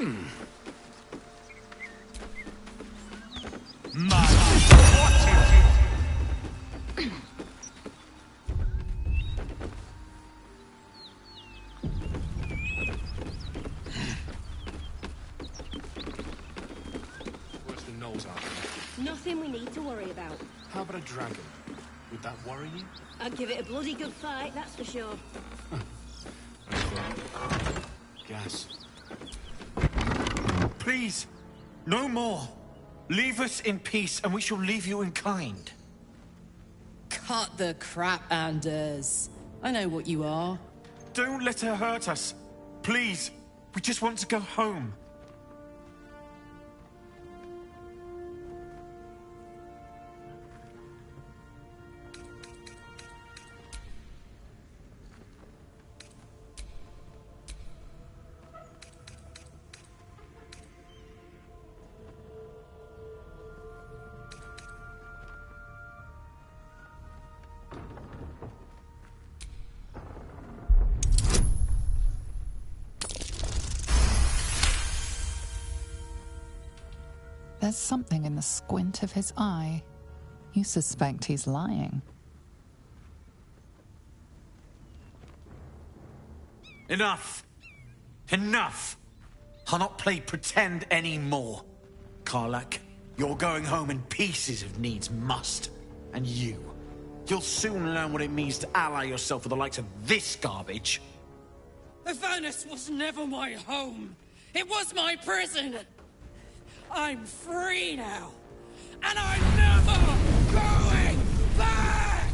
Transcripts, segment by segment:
Worse than Knowles are. Nothing we need to worry about. How about a dragon? Would that worry you? I'd give it a bloody good fight, that's for sure. Gas. Please, no more. Leave us in peace, and we shall leave you in kind. Cut the crap, Anders. I know what you are. Don't let her hurt us. Please, we just want to go home. There's something in the squint of his eye. You suspect he's lying. Enough! Enough! I'll not play pretend anymore. Karlak, you're going home in pieces if needs must. And you'll soon learn what it means to ally yourself with the likes of this garbage. Avernus was never my home. It was my prison. I'm free now, and I'm never going back!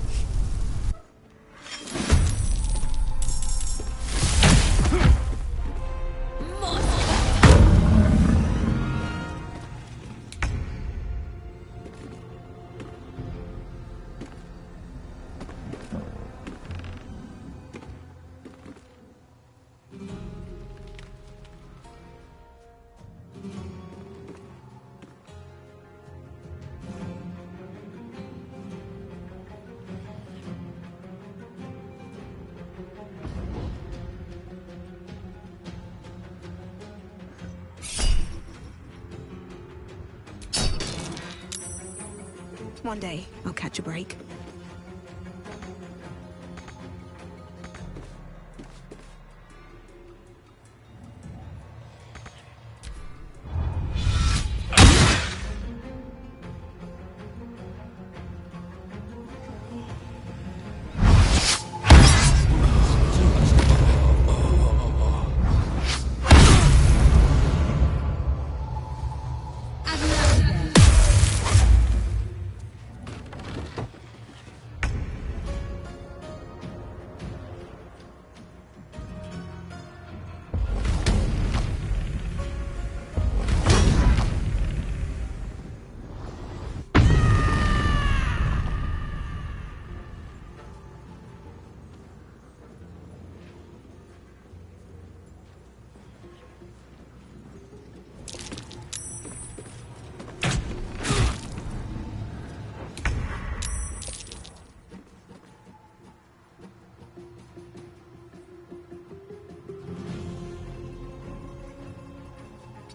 One day, I'll catch a break.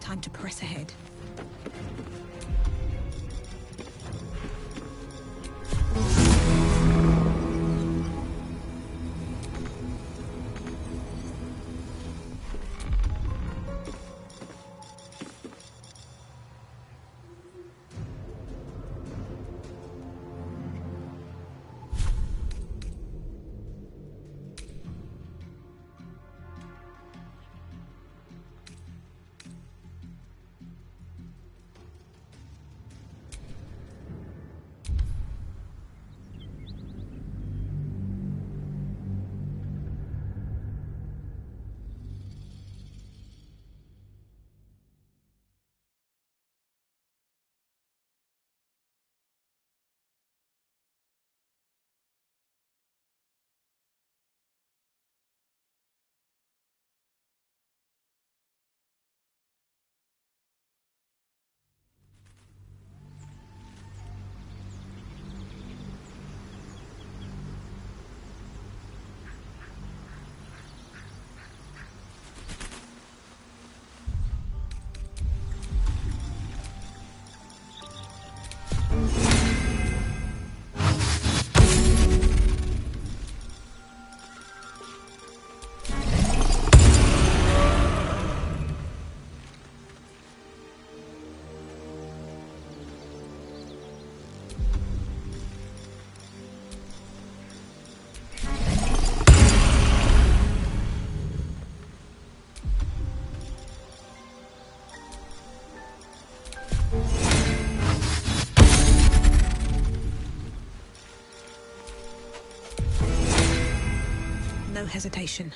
Time to press ahead. hesitation.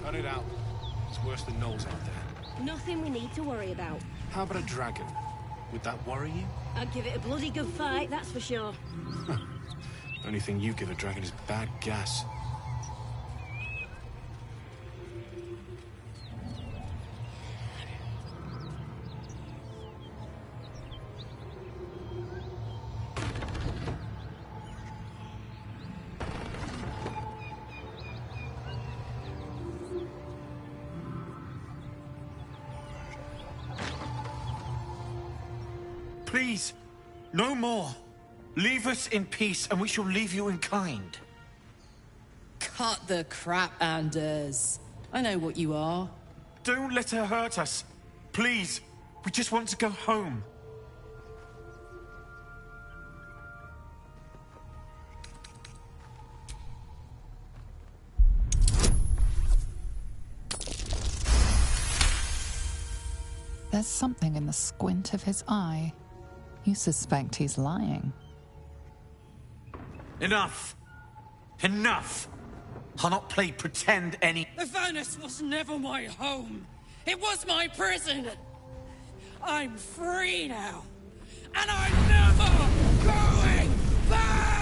Cut it out. It's worse than gnolls out there. Nothing we need to worry about. How about a dragon? Would that worry you? I'd give it a bloody good fight, that's for sure. Only thing you give a dragon is bad gas. Please, no more. Leave us in peace, and we shall leave you in kind. Cut the crap, Anders. I know what you are. Don't let her hurt us. Please, we just want to go home. There's something in the squint of his eye. You suspect he's lying. Enough! Enough! I'll not play pretend any... The furnace was never my home. It was my prison. I'm free now. And I'm never going back!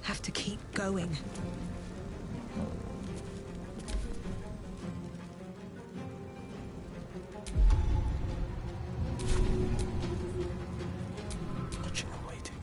Have to keep going. Watching and waiting.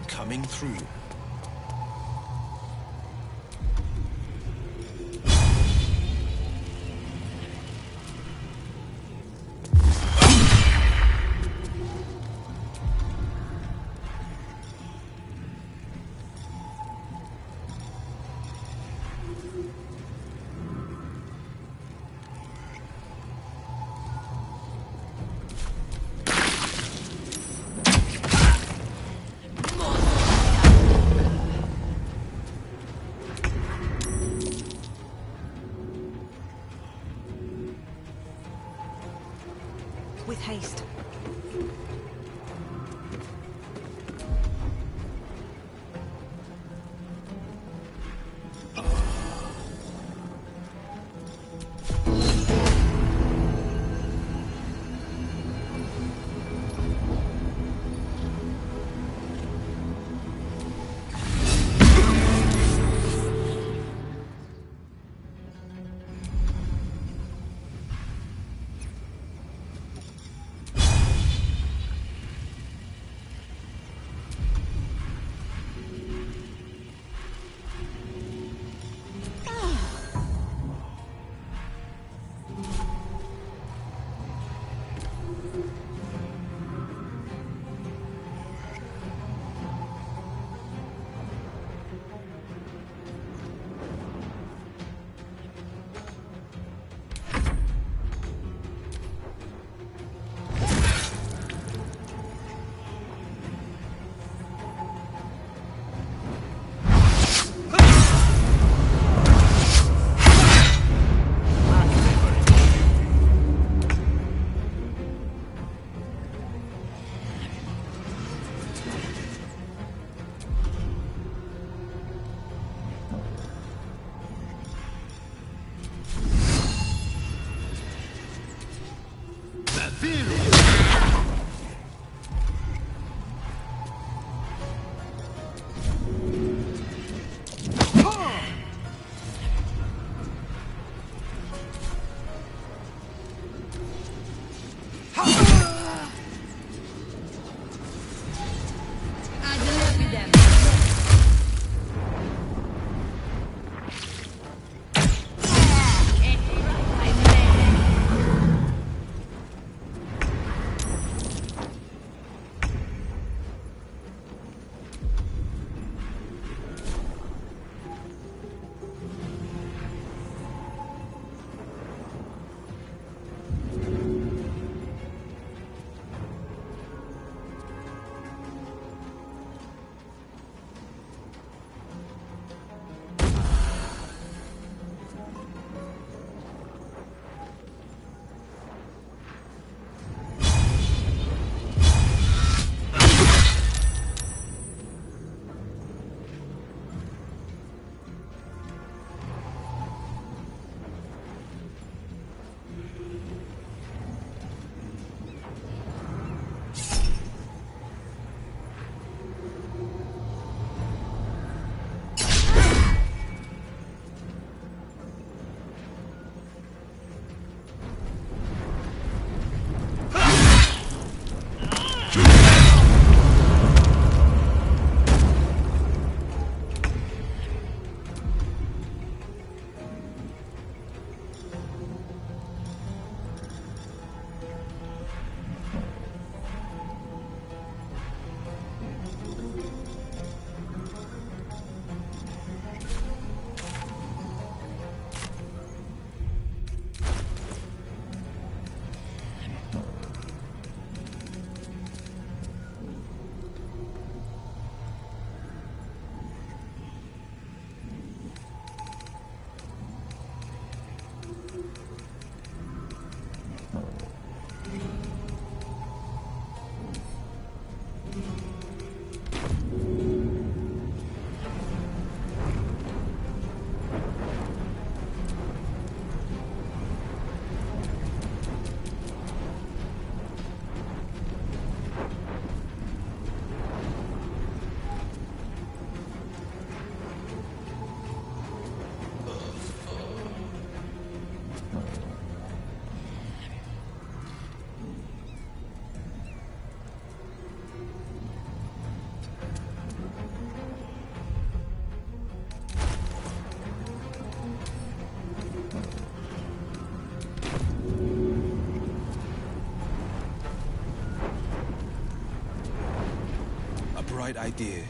Coming through. bright idea.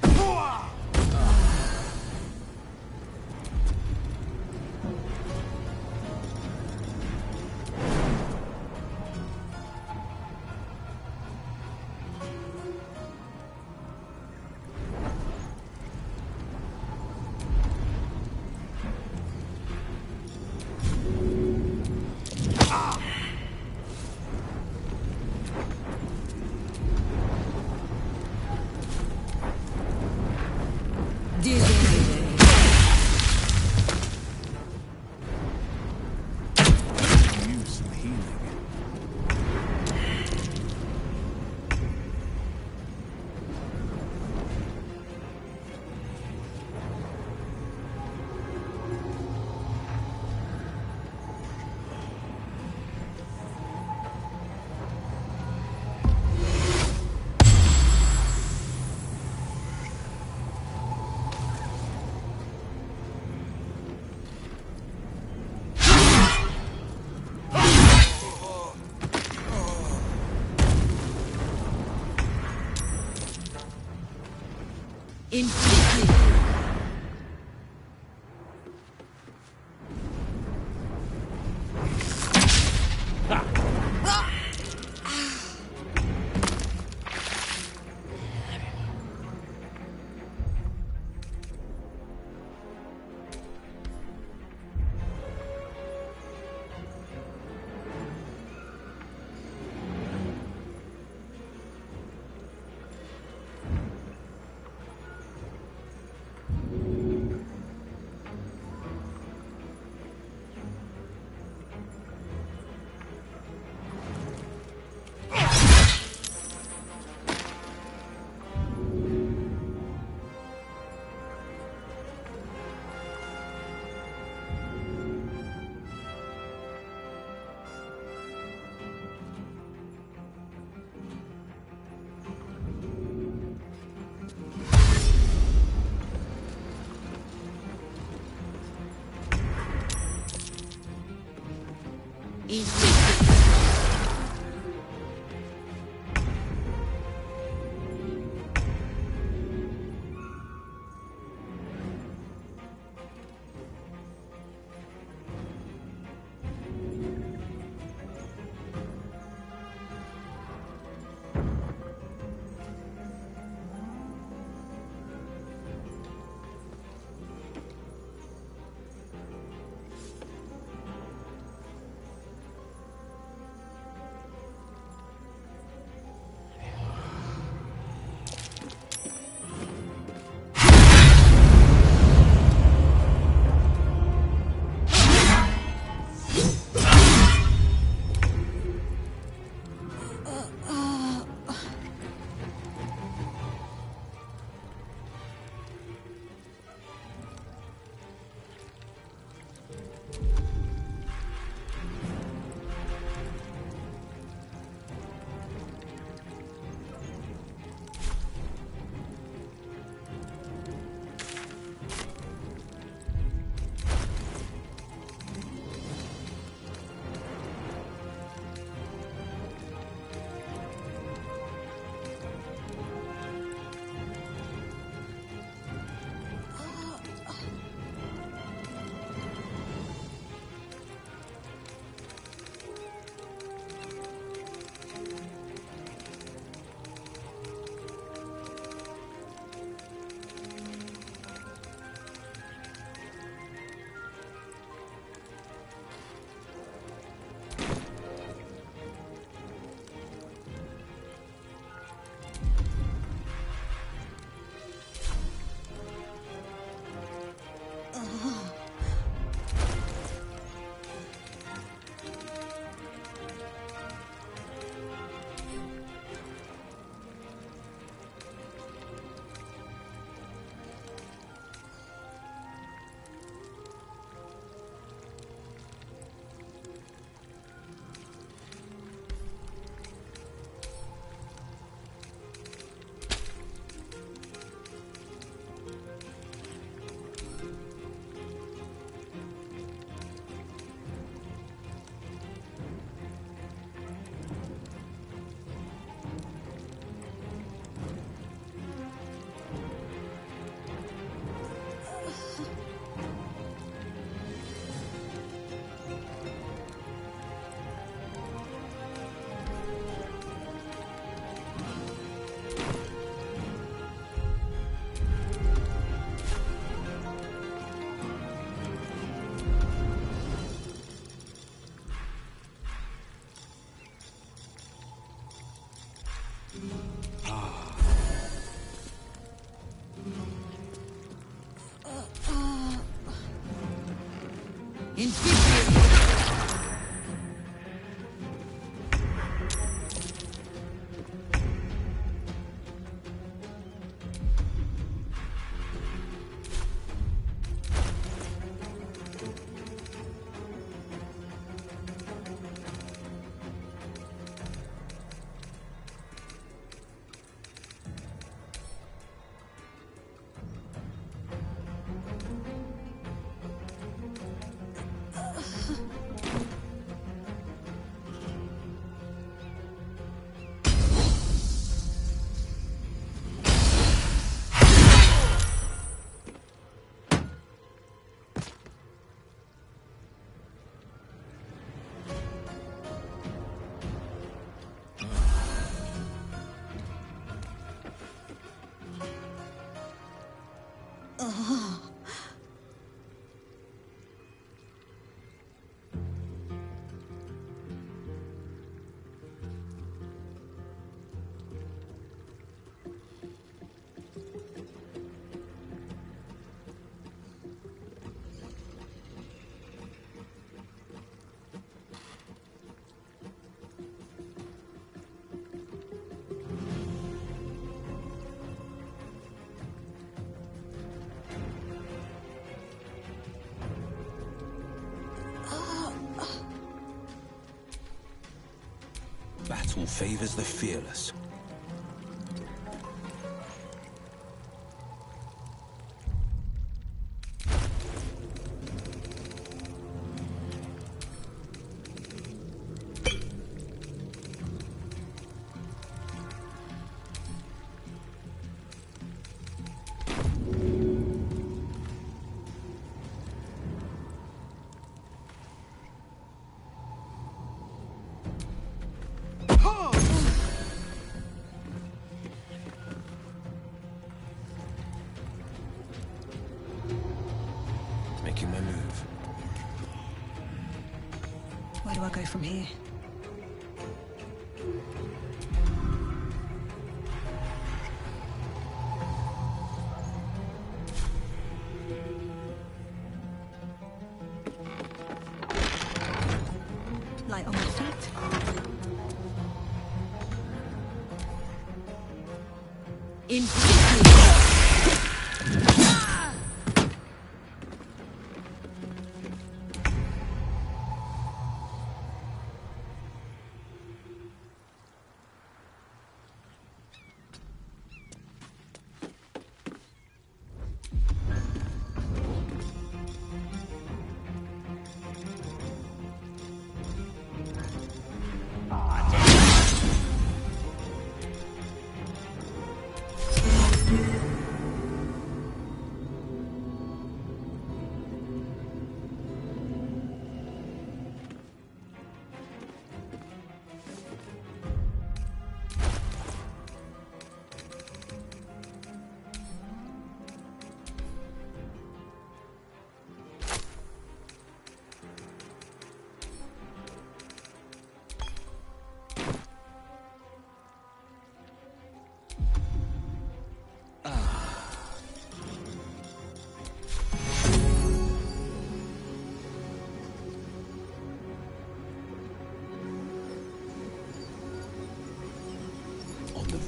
Battle favors the fearless. Making my move. Where do I go from here? Light on my feet.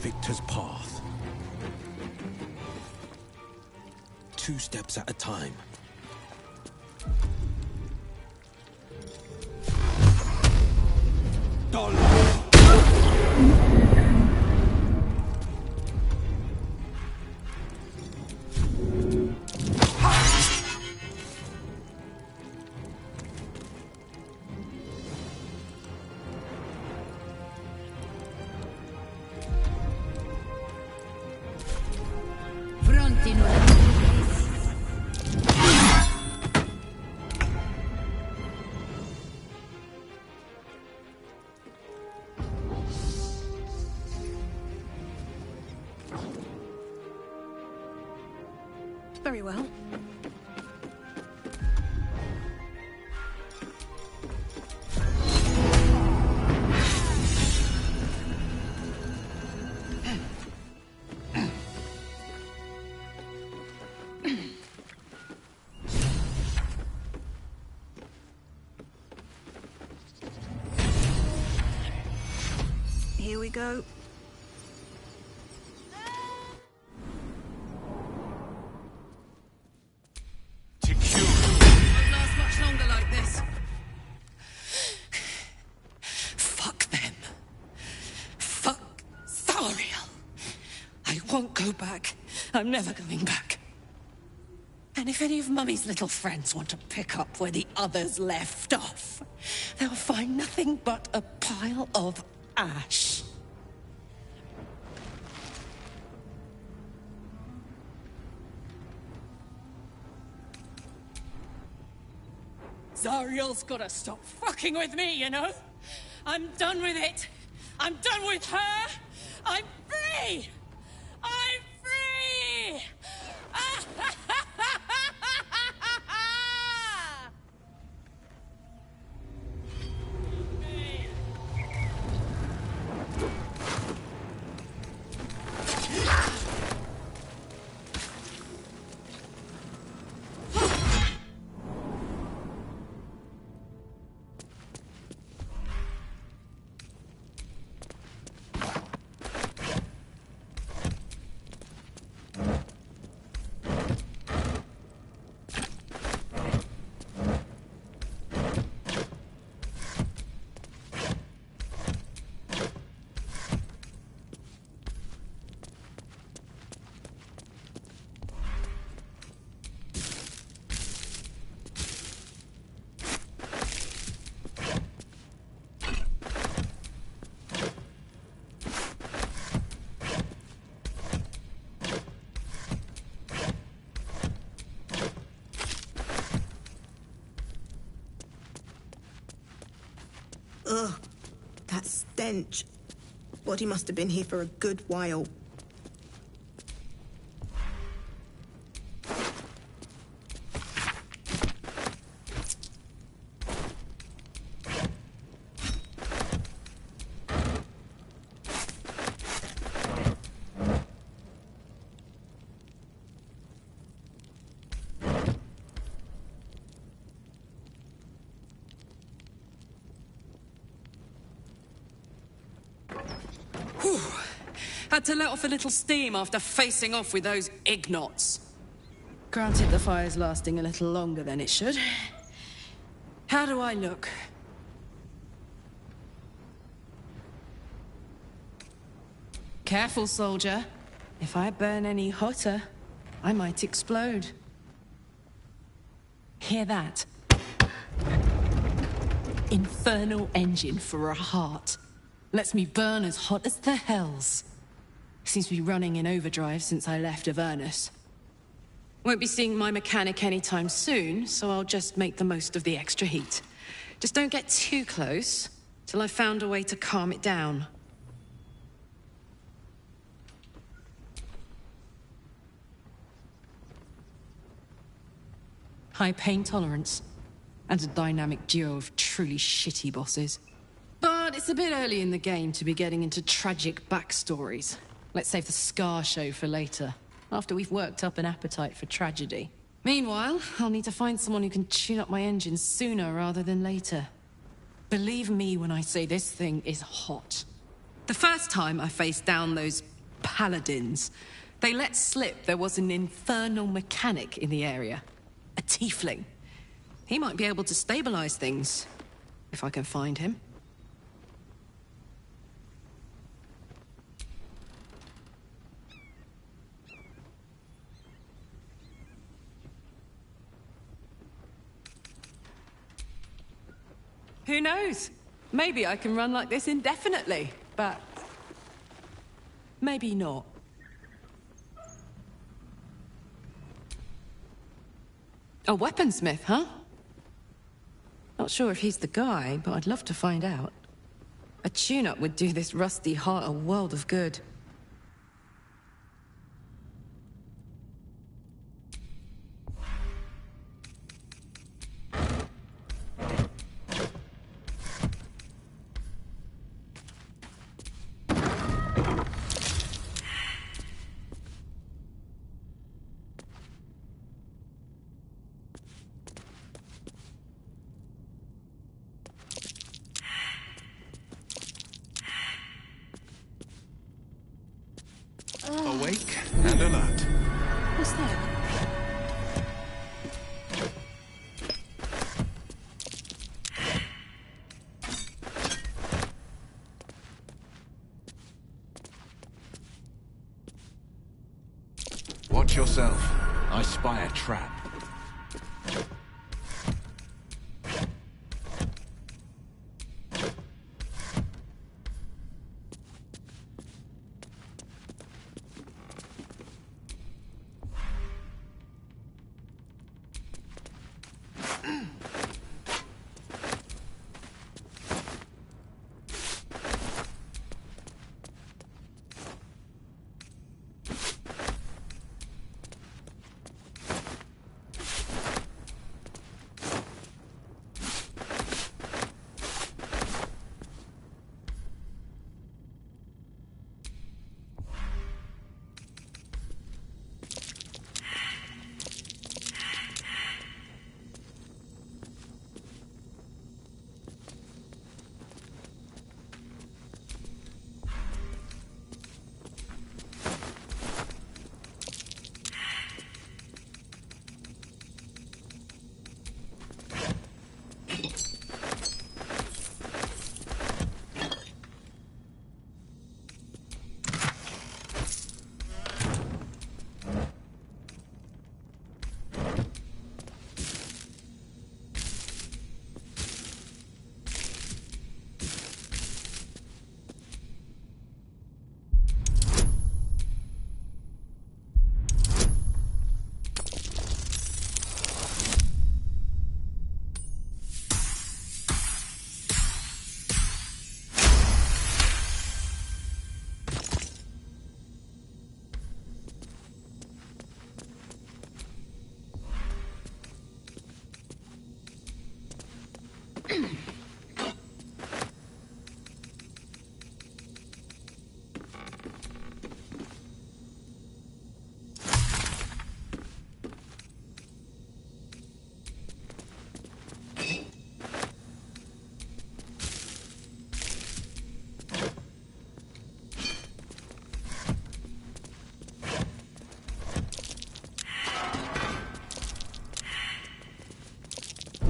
Victor's path. 2 steps at a time. Very well. we go. Won't last much longer like this. Fuck them. Fuck Thariel. I won't go back. I'm never going back. And if any of Mummy's little friends want to pick up where the others left off, they'll find nothing but a pile of ash. Zariel's gotta stop fucking with me, you know? I'm done with it. I'm done with her. I'm free! I'm free! Ugh, that stench. Body must have been here for a good while. Had to let off a little steam after facing off with those ignots. Granted, the fire's lasting a little longer than it should. How do I look? Careful, soldier. If I burn any hotter, I might explode. Hear that? Infernal engine for a heart. Lets me burn as hot as the hells. Seems to be running in overdrive since I left Avernus. Won't be seeing my mechanic anytime soon, so I'll just make the most of the extra heat. Just don't get too close, till I've found a way to calm it down. High pain tolerance, and a dynamic duo of truly shitty bosses. But it's a bit early in the game to be getting into tragic backstories. Let's save the Scar show for later, after we've worked up an appetite for tragedy. Meanwhile, I'll need to find someone who can tune up my engine sooner rather than later. Believe me when I say this thing is hot. The first time I faced down those paladins, they let slip there was an infernal mechanic in the area. A tiefling. He might be able to stabilize things, if I can find him. Who knows? Maybe I can run like this indefinitely, but maybe not. A weaponsmith, huh? Not sure if he's the guy, but I'd love to find out. A tune-up would do this rusty heart a world of good. Awake and alert. What's that? Watch yourself. I spy a trap.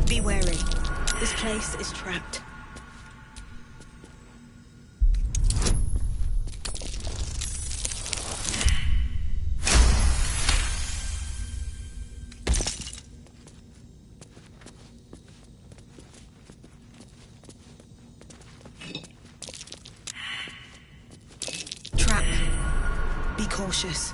Be wary. This place is trapped. Trap. Be cautious.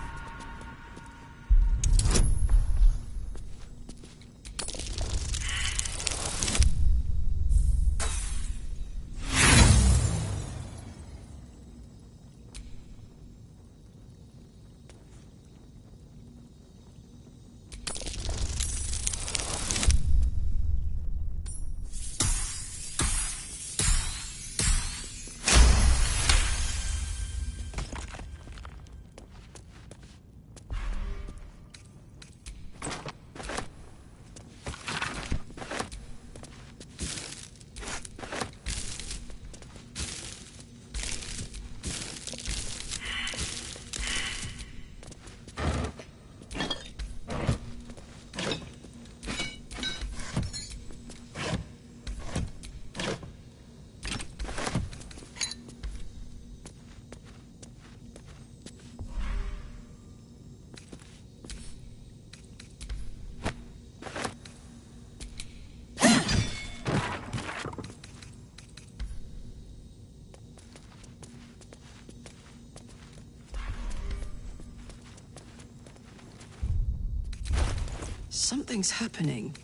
Something's happening,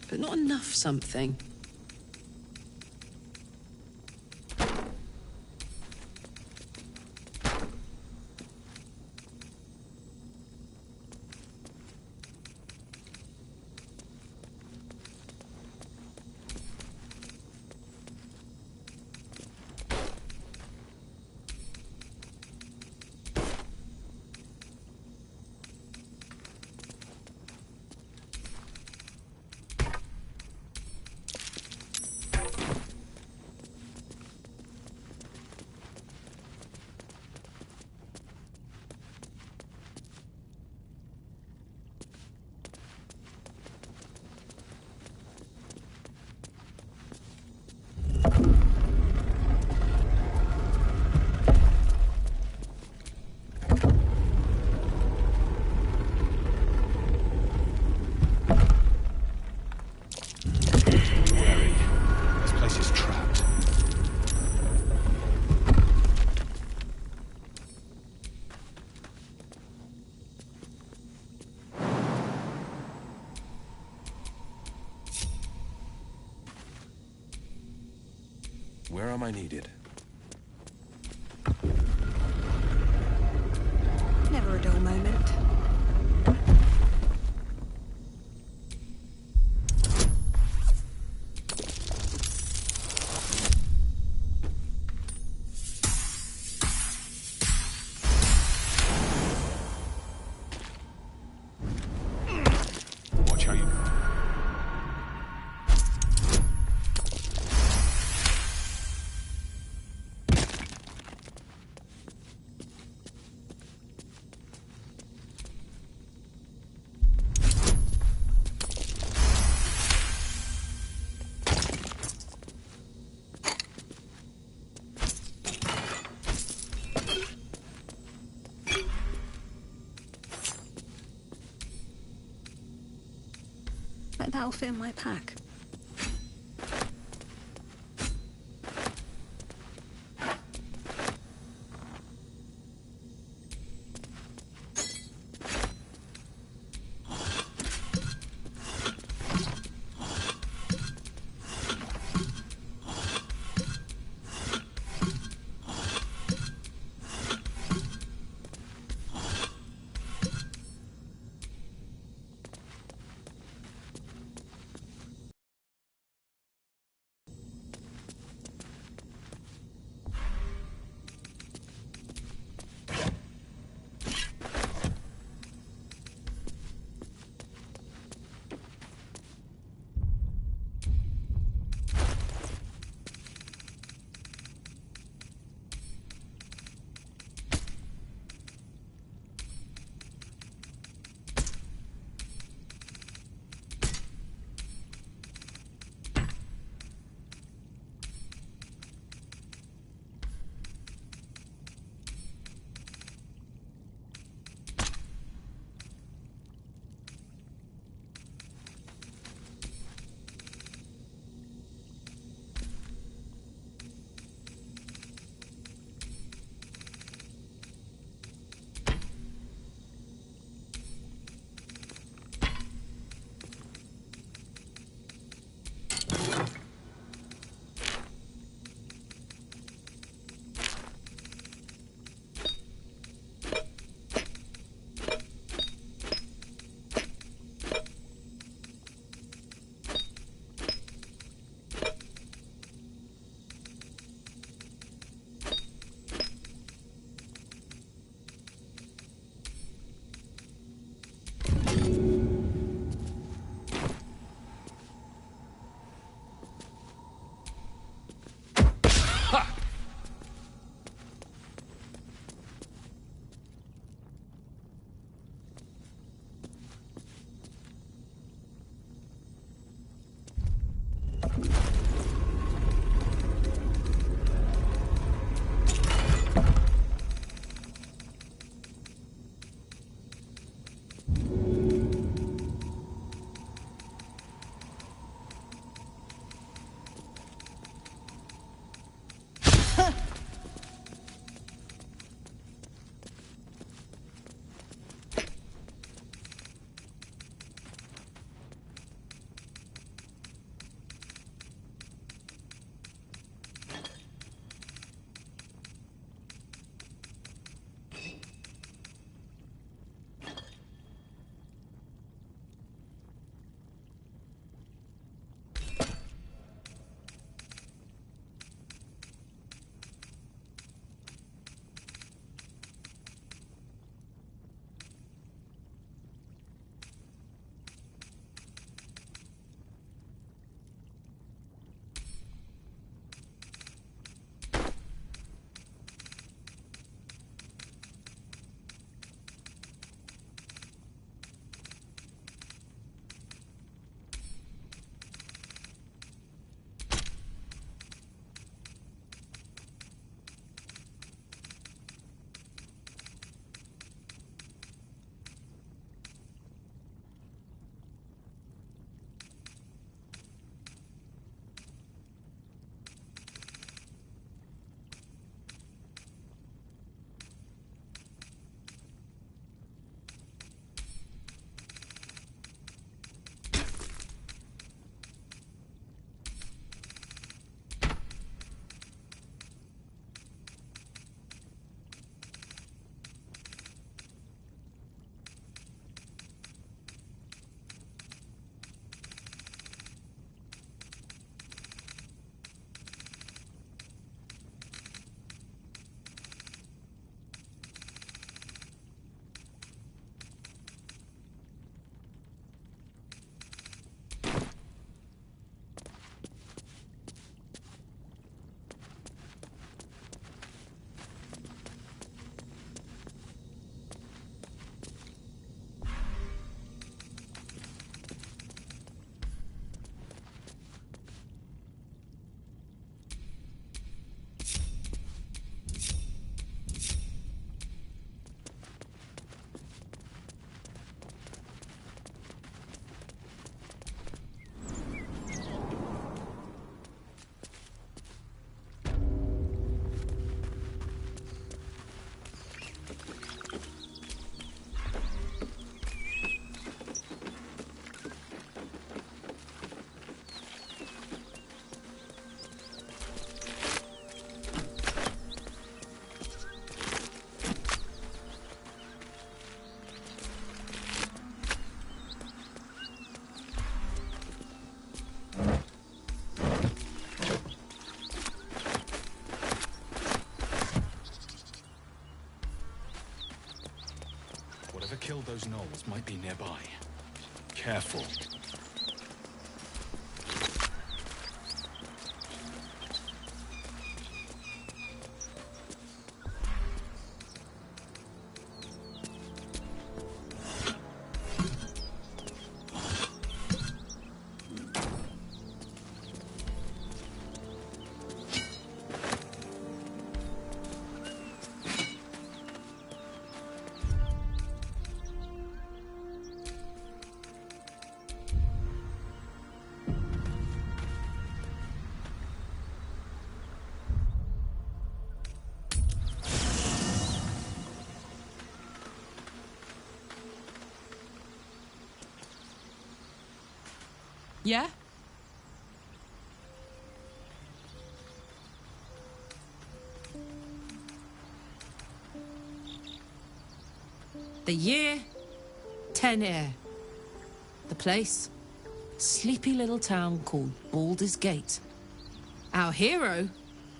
but not enough something. Where am I needed? Never a dull moment. Watch how you... Like that'll fit in my pack. Whatever killed those gnolls might be nearby. Careful. Yeah? The year, 10 air. The place, sleepy little town called Baldur's Gate. Our hero,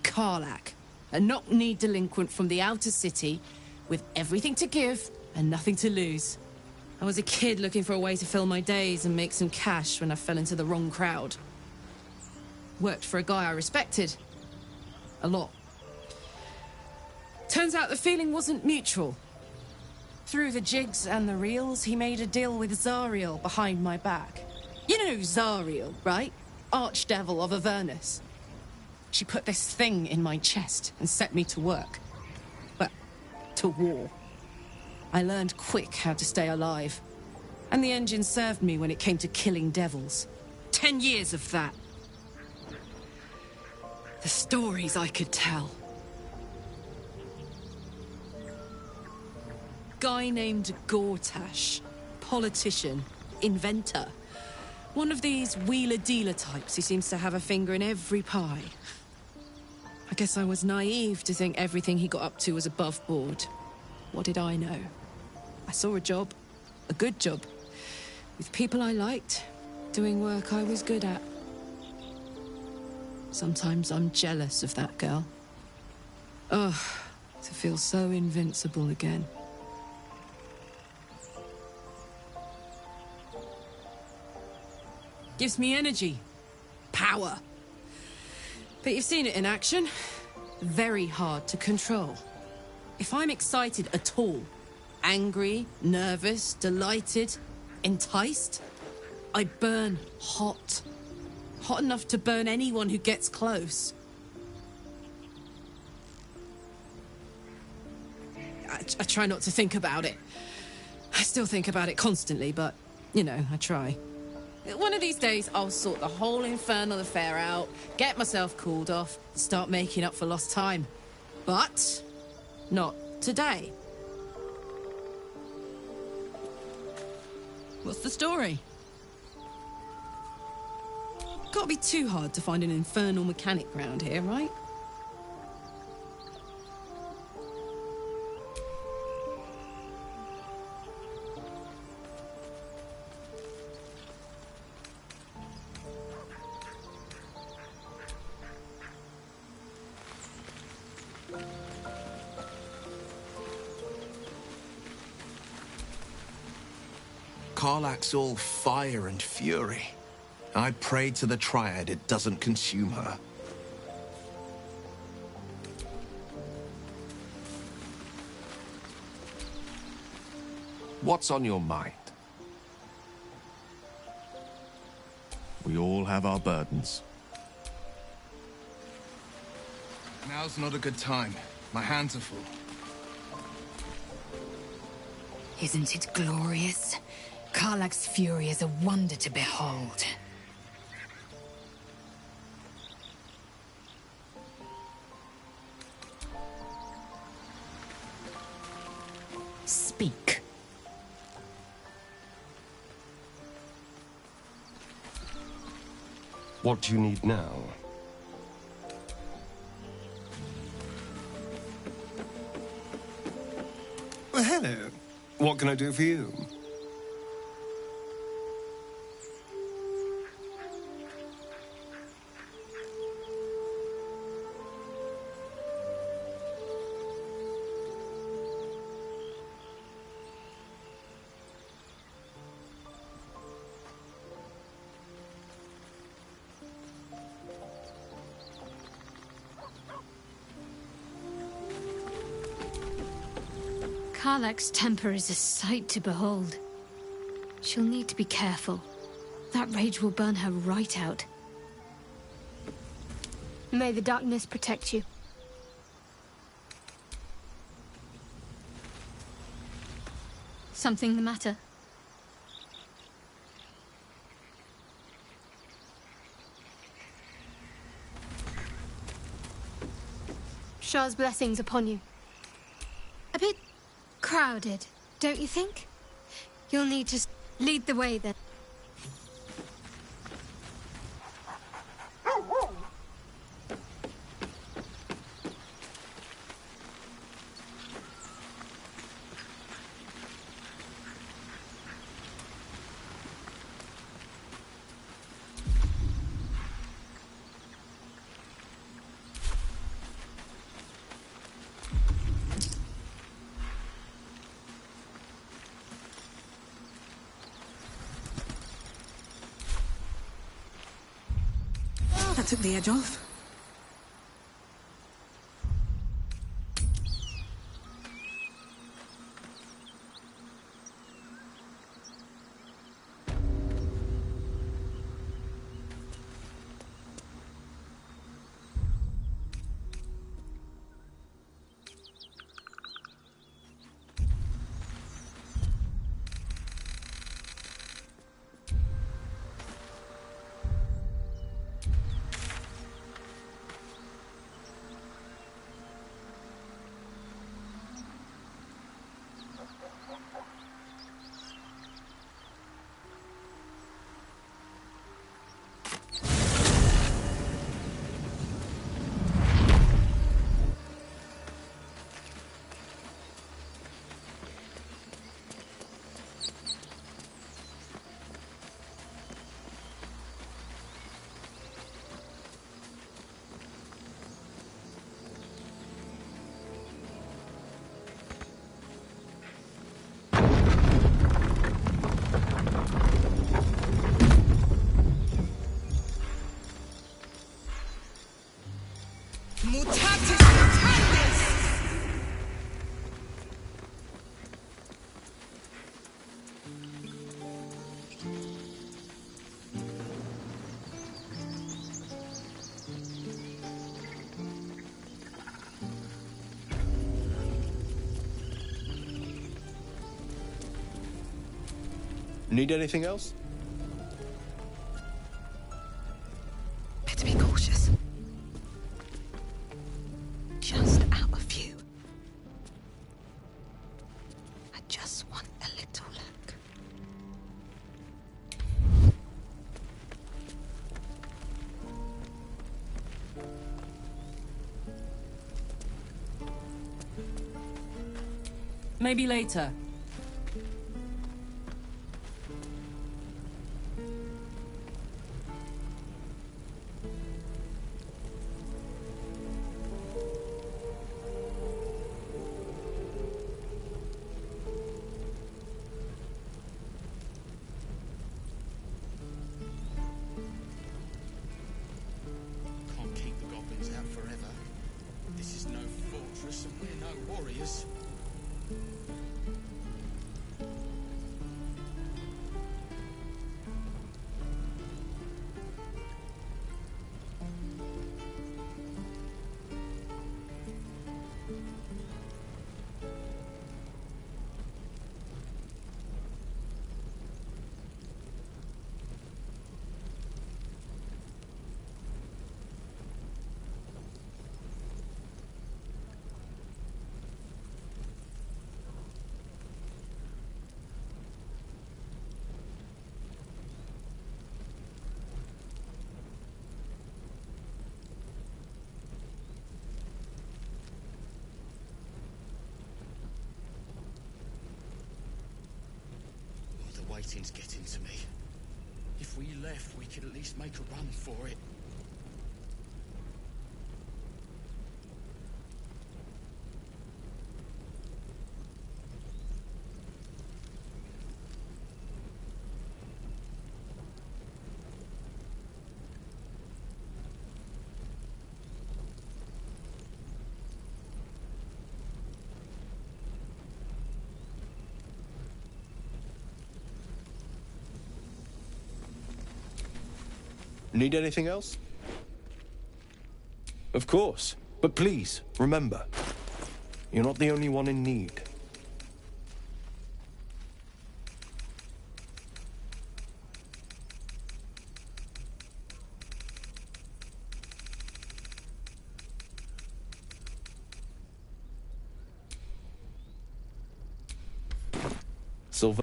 Karlach, a knock-knee delinquent from the outer city with everything to give and nothing to lose. I was a kid looking for a way to fill my days and make some cash when I fell into the wrong crowd. Worked for a guy I respected. A lot. Turns out the feeling wasn't mutual. Through the jigs and the reels, he made a deal with Zariel behind my back. You know Zariel, right? Archdevil of Avernus. She put this thing in my chest and set me to work. Well, to war. I learned quick how to stay alive. And the engine served me when it came to killing devils. 10 years of that. The stories I could tell. Guy named Gortash. Politician. Inventor. One of these wheeler-dealer types who seems to have a finger in every pie. I guess I was naive to think everything he got up to was above board. What did I know? I saw a job. A good job. With people I liked. Doing work I was good at. Sometimes I'm jealous of that girl. Ugh, to feel so invincible again. Gives me energy. Power. But you've seen it in action. Very hard to control. If I'm excited at all, angry, nervous, delighted, enticed, I burn hot. Hot enough to burn anyone who gets close. I try not to think about it. I still think about it constantly, but, you know, I try. One of these days, I'll sort the whole infernal affair out, get myself cooled off, start making up for lost time. But not today. What's the story? Can't be too hard to find an infernal mechanic round here, right? Karlach's all fire and fury. I pray to the Triad it doesn't consume her. What's on your mind? We all have our burdens. Now's not a good time. My hands are full. Isn't it glorious? Karlach's fury is a wonder to behold. Speak. What do you need now? Well, hello. What can I do for you? Karlach's temper is a sight to behold. She'll need to be careful. That rage will burn her right out. May the darkness protect you. Something the matter? Shah's blessings upon you. A bit crowded, don't you think? You'll need to lead the way then. That took the edge off. Need anything else? Better be cautious. Just out of view. I just want a little look. Maybe later. Can't keep the goblins out forever. This is no fortress and we're no warriors. The waiting's getting to me. If we left, we could at least make a run for it. Need anything else? Of course. But please, remember, you're not the only one in need. Silver.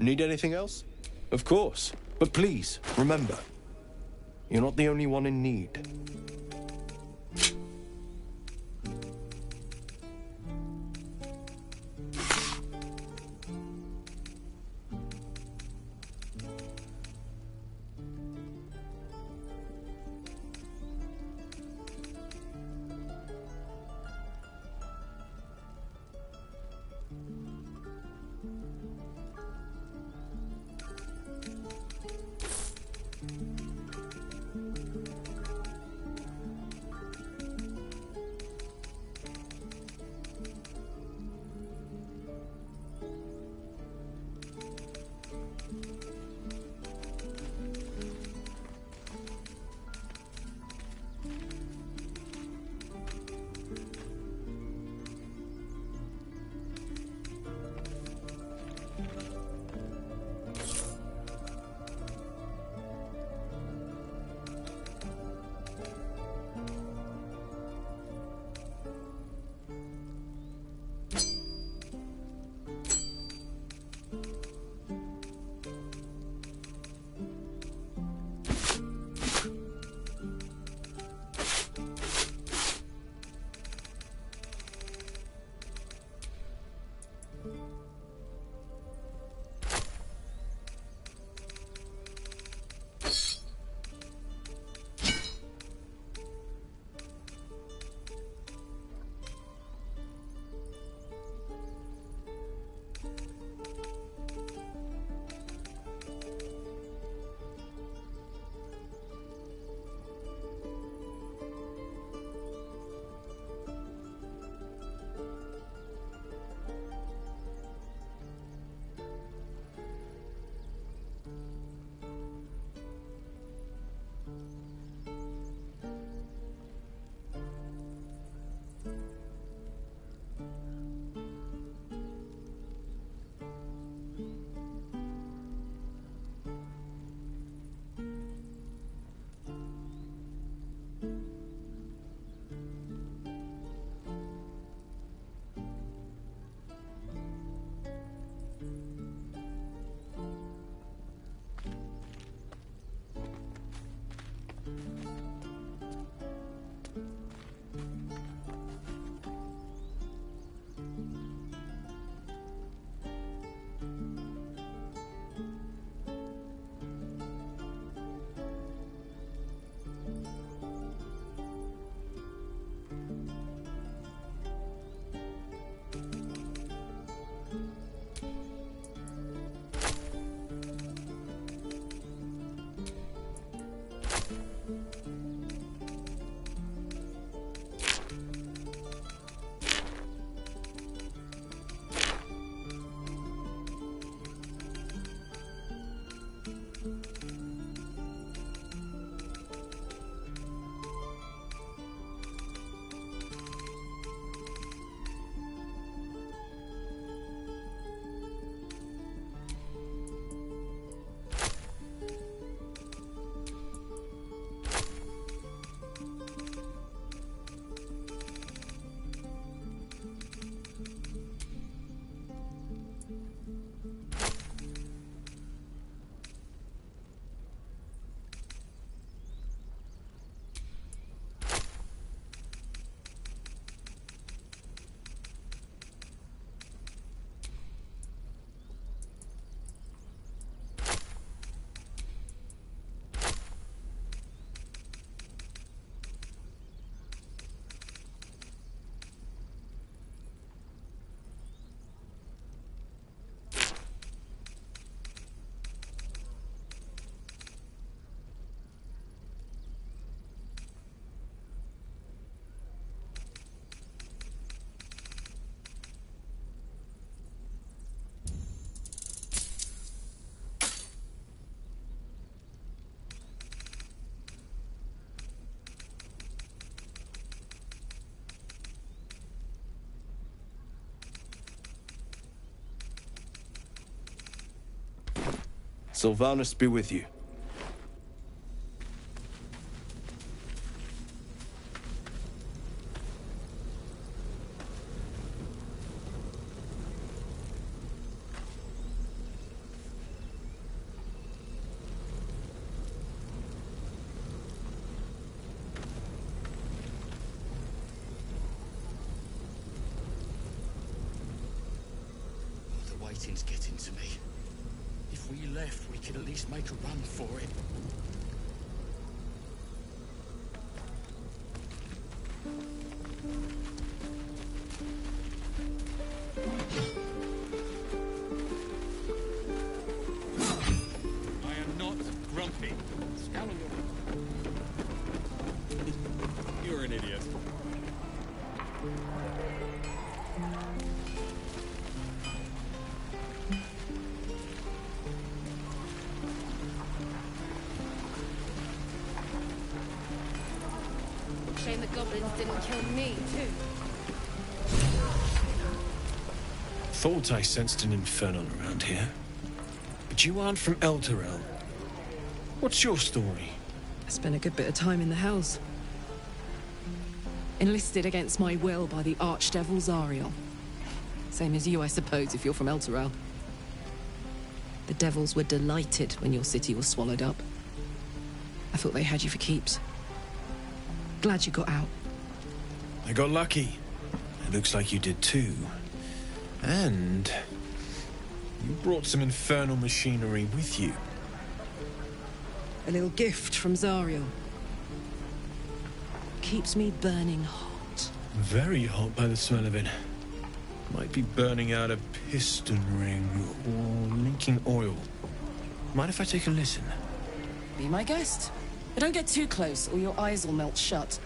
Need anything else? Of course. But please, remember, you're not the only one in need. Sylvanus be with you. Waiting's getting to me. If we left, we could at least make a run for it. I am not grumpy. Scowl You're an idiot. Shame the goblins didn't kill me, too. Thought I sensed an infernal around here. But you aren't from Elturel. What's your story? I spent a good bit of time in the Hells. Enlisted against my will by the Archdevil Zariel. Same as you, I suppose, if you're from Elturel. The Devils were delighted when your city was swallowed up. I thought they had you for keeps. Glad you got out. I got lucky. It looks like you did too. And you brought some infernal machinery with you. A little gift from Zariel. Keeps me burning hot. Very hot by the smell of it. Might be burning out a piston ring or leaking oil. Mind if I take a listen? Be my guest. But don't get too close, or your eyes will melt shut.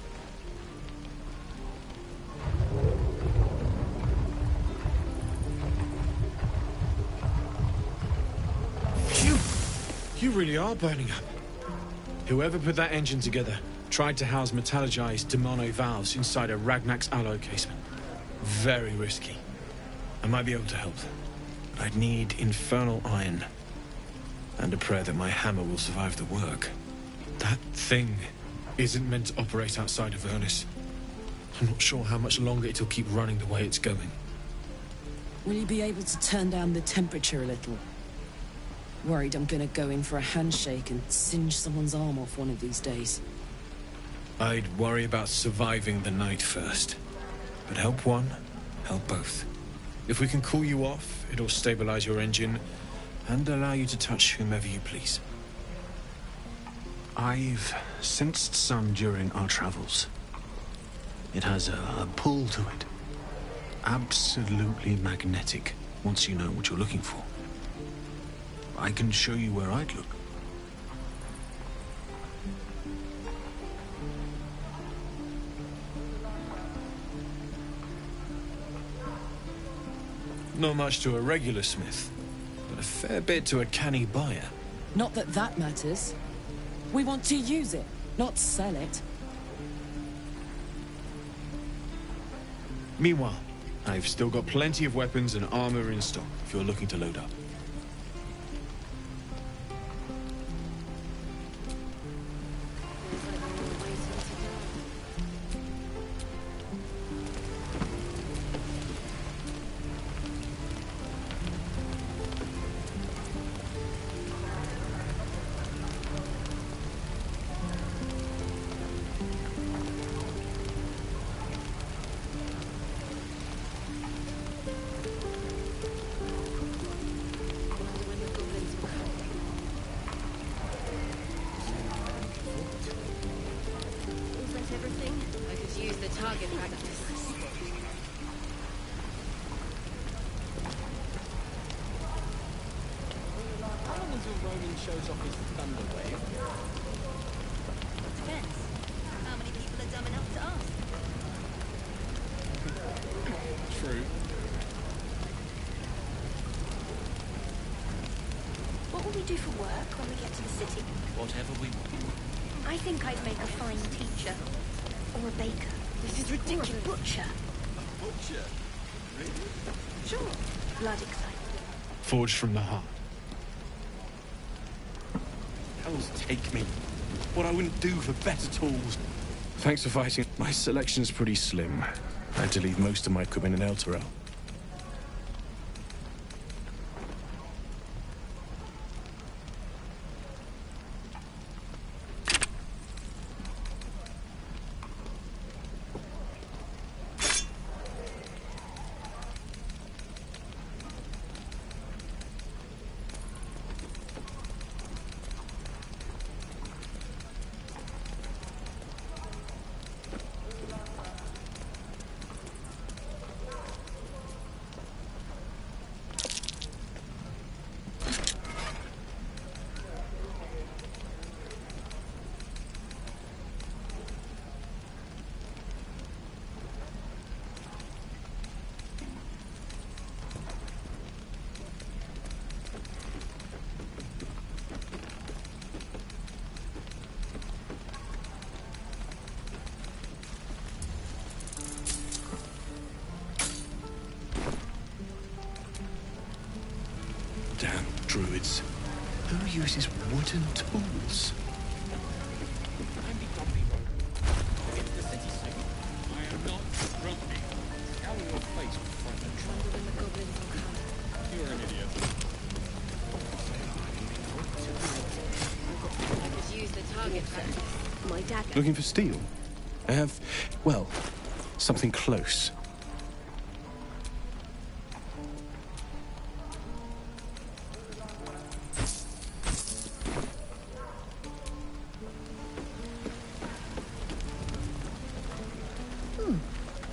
Phew! You really are burning up. Whoever put that engine together tried to house metallogized Demono valves inside a Ragnak's alloy casement. Very risky. I might be able to help, but I'd need infernal iron. And a prayer that my hammer will survive the work. That thing isn't meant to operate outside of Ernest. I'm not sure how much longer it'll keep running the way it's going. Will you be able to turn down the temperature a little? Worried I'm gonna go in for a handshake and singe someone's arm off one of these days. I'd worry about surviving the night first. But help one, help both. If we can cool you off, it'll stabilize your engine and allow you to touch whomever you please. I've sensed some during our travels. It has a pull to it. Absolutely magnetic, once you know what you're looking for. I can show you where I'd look. Not much to a regular smith, but a fair bit to a canny buyer. Not that that matters. We want to use it, not sell it. Meanwhile, I've still got plenty of weapons and armor in stock if you're looking to load up. What will we do for work when we get to the city? Whatever we want. I think I'd make a fine teacher. Or a baker. This is ridiculous. Or a butcher. A butcher? Really? Sure. Blood excitement. Forged from the heart. Hell's take me. What I wouldn't do for better tools. Thanks for fighting. My selection's pretty slim. I had to leave most of my equipment in Elturel. Damn druids. Who uses wooden tools? It's the city state. I am not grumpy. Scowl on your face with front and Tremble when the goblins will come. You're an idiot. I could use the target practice. My dad. Looking for steel? I have, well, something close.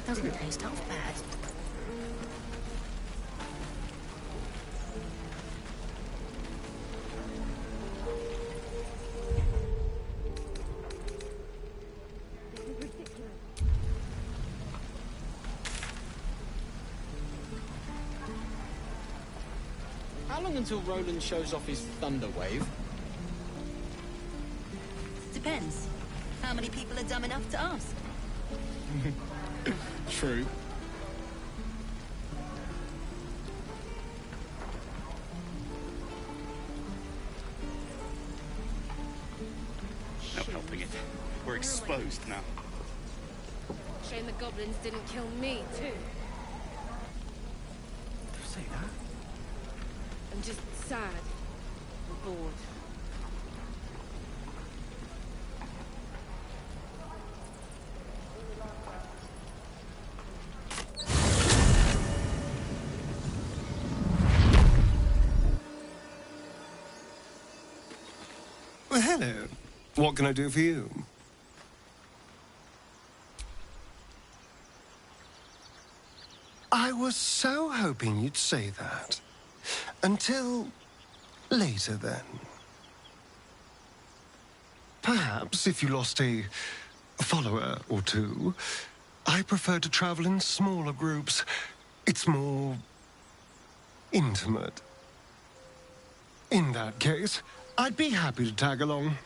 Doesn't taste half bad. How long until Roland shows off his thunder wave? Depends. How many people are dumb enough to ask? True. No helping it. We're exposed now. Shame the goblins didn't kill me, too. Don't say that. I'm just sad and bored. Well, hello. What can I do for you? I was so hoping you'd say that. Until later, then. Perhaps if you lost a follower or two, I prefer to travel in smaller groups. It's more intimate. In that case, I'd be happy to tag along.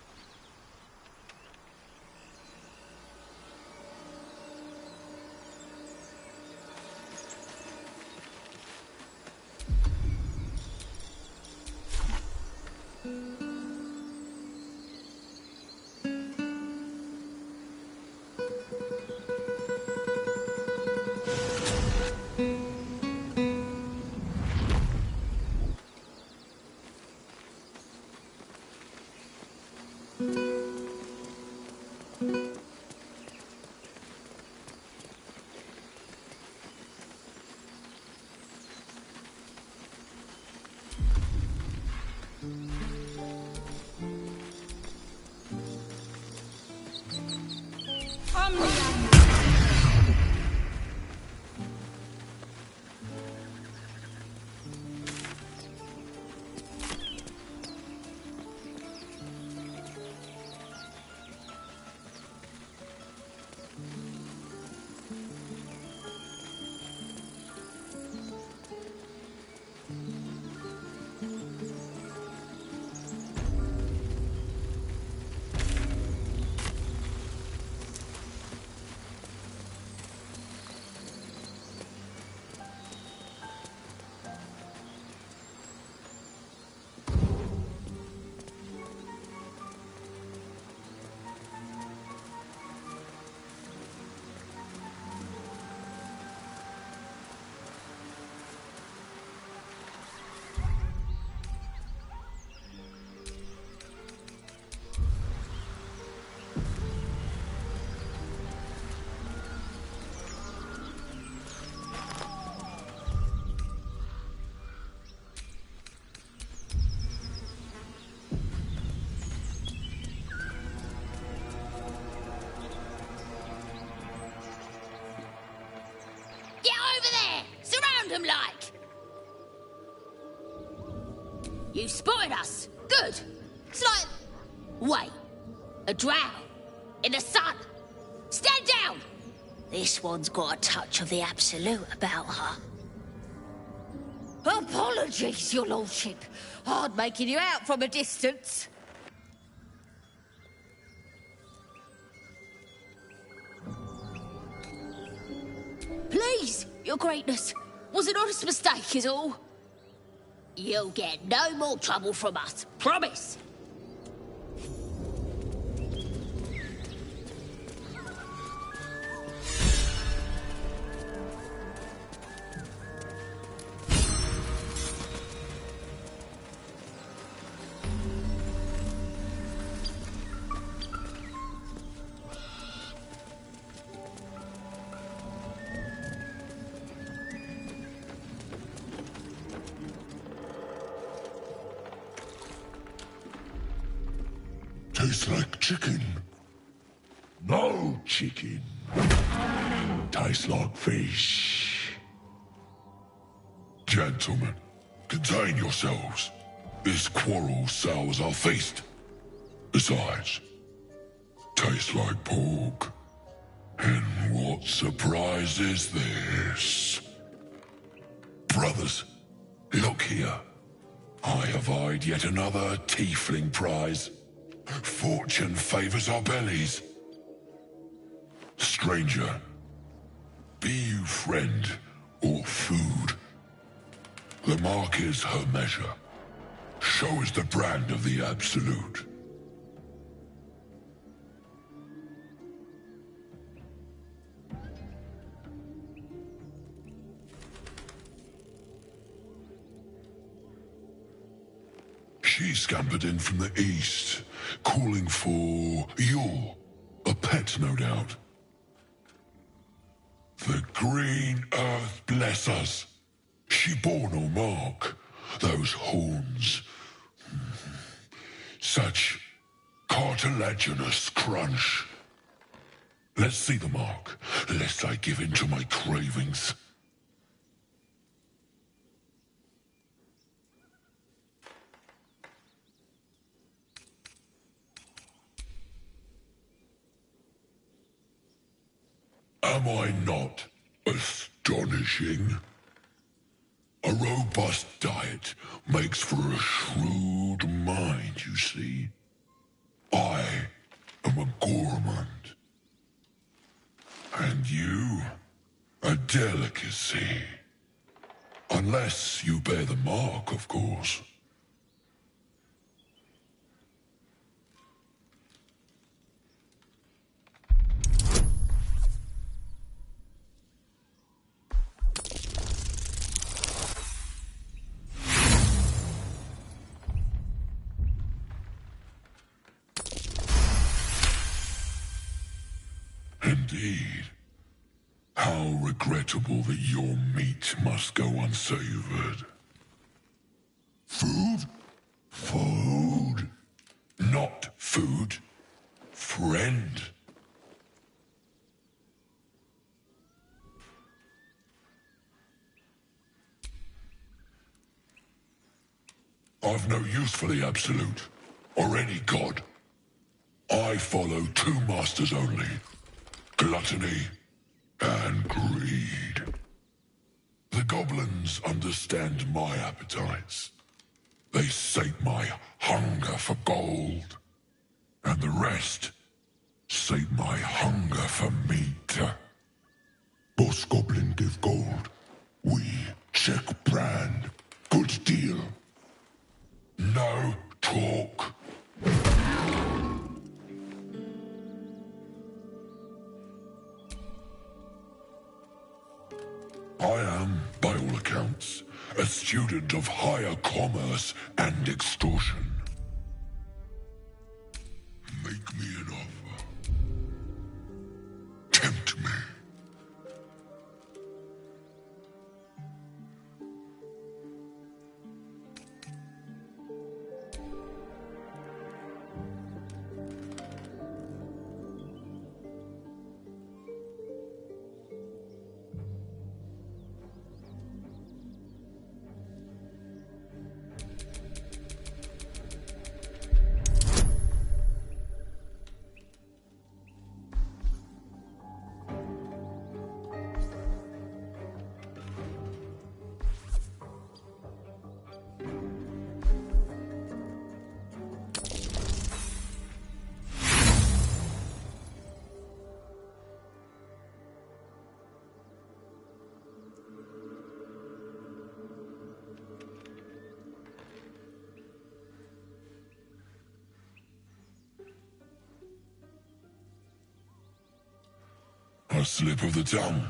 You spotted us. Good. It's like... Wait. A drow. In the sun. Stand down! This one's got a touch of the Absolute about her. Apologies, your lordship. Hard making you out from a distance. Please, your greatness. Was an honest mistake is all. You'll get no more trouble from us. Promise. Tastes like chicken. No chicken. Tastes like fish. Gentlemen, contain yourselves. This quarrel sours our feast. Besides, tastes like pork. And what surprise is this? Brothers, look here. I have eyed yet another tiefling prize. Fortune favors our bellies. Stranger, be you friend or food. The mark is her measure. Show us the brand of the Absolute. She scampered in from the east, calling for a pet, no doubt. The green earth bless us. She bore no mark. Those horns. Such cartilaginous crunch. Let's see the mark, lest I give in to my cravings. Am I not astonishing? A robust diet makes for a shrewd mind, you see. I am a gourmand. And you, a delicacy. Unless you bear the mark, of course. Indeed. How regrettable that your meat must go unsavored. Food? Food. Not food. Friend. I've no use for the Absolute, or any god. I follow two masters only. Gluttony and greed. The goblins understand my appetites. They sate my hunger for gold. And the rest sate my hunger for meat. Boss goblin give gold. We check brand. Good deal. No talk. I am, by all accounts, a student of higher commerce and extortion. Make me an offer. Tempt me. A slip of the tongue.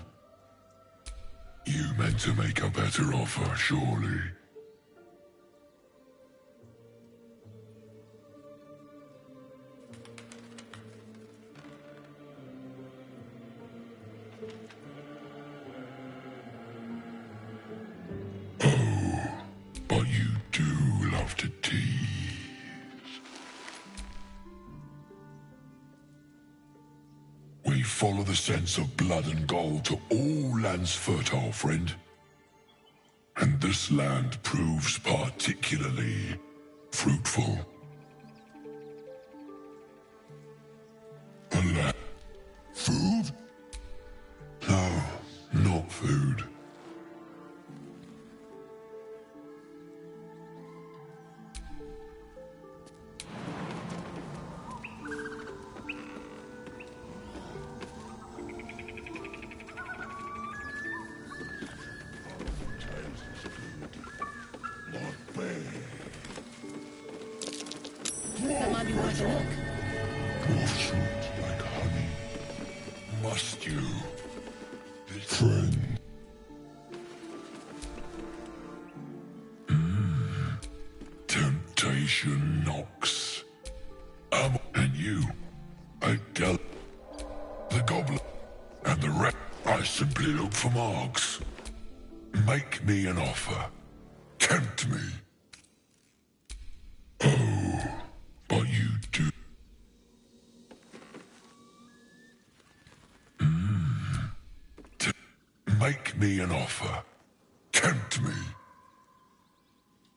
You meant to make a better offer, surely. Oh, but you do love to tease. We follow the sense of blood and gold to all lands fertile, friend. And this land proves particularly fruitful. Alas, food? No, not food. That might be worth a look. More sweet like honey. Must you, friend? Temptation knocks. And you, the goblin, and the rest. I simply look for marks. Make me an offer. Tempt me. Oh, but you do. Make me an offer. Tempt me.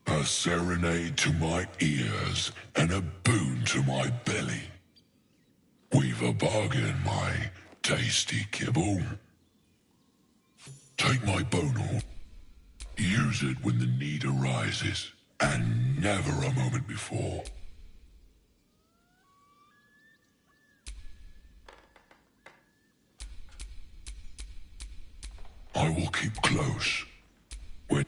A serenade to my ears and a boon to my belly. We've a bargain, my tasty kibble. Take my bone horn. Use it when the need arises, and never a moment before. I will keep close. When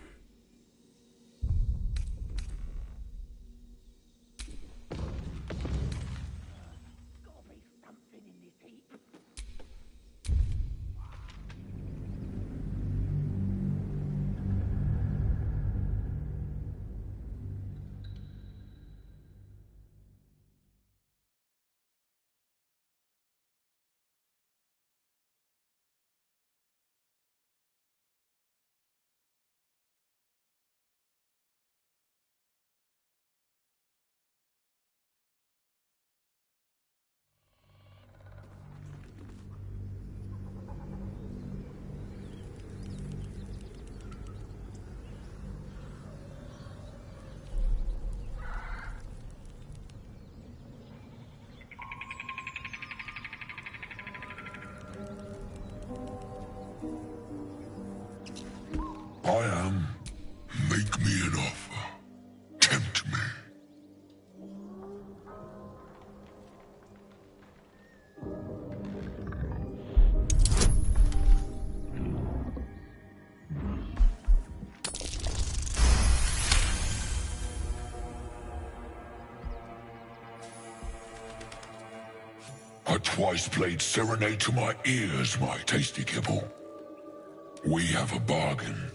I am, make me an offer. Tempt me. A twice played serenade to my ears, my tasty kibble. We have a bargain.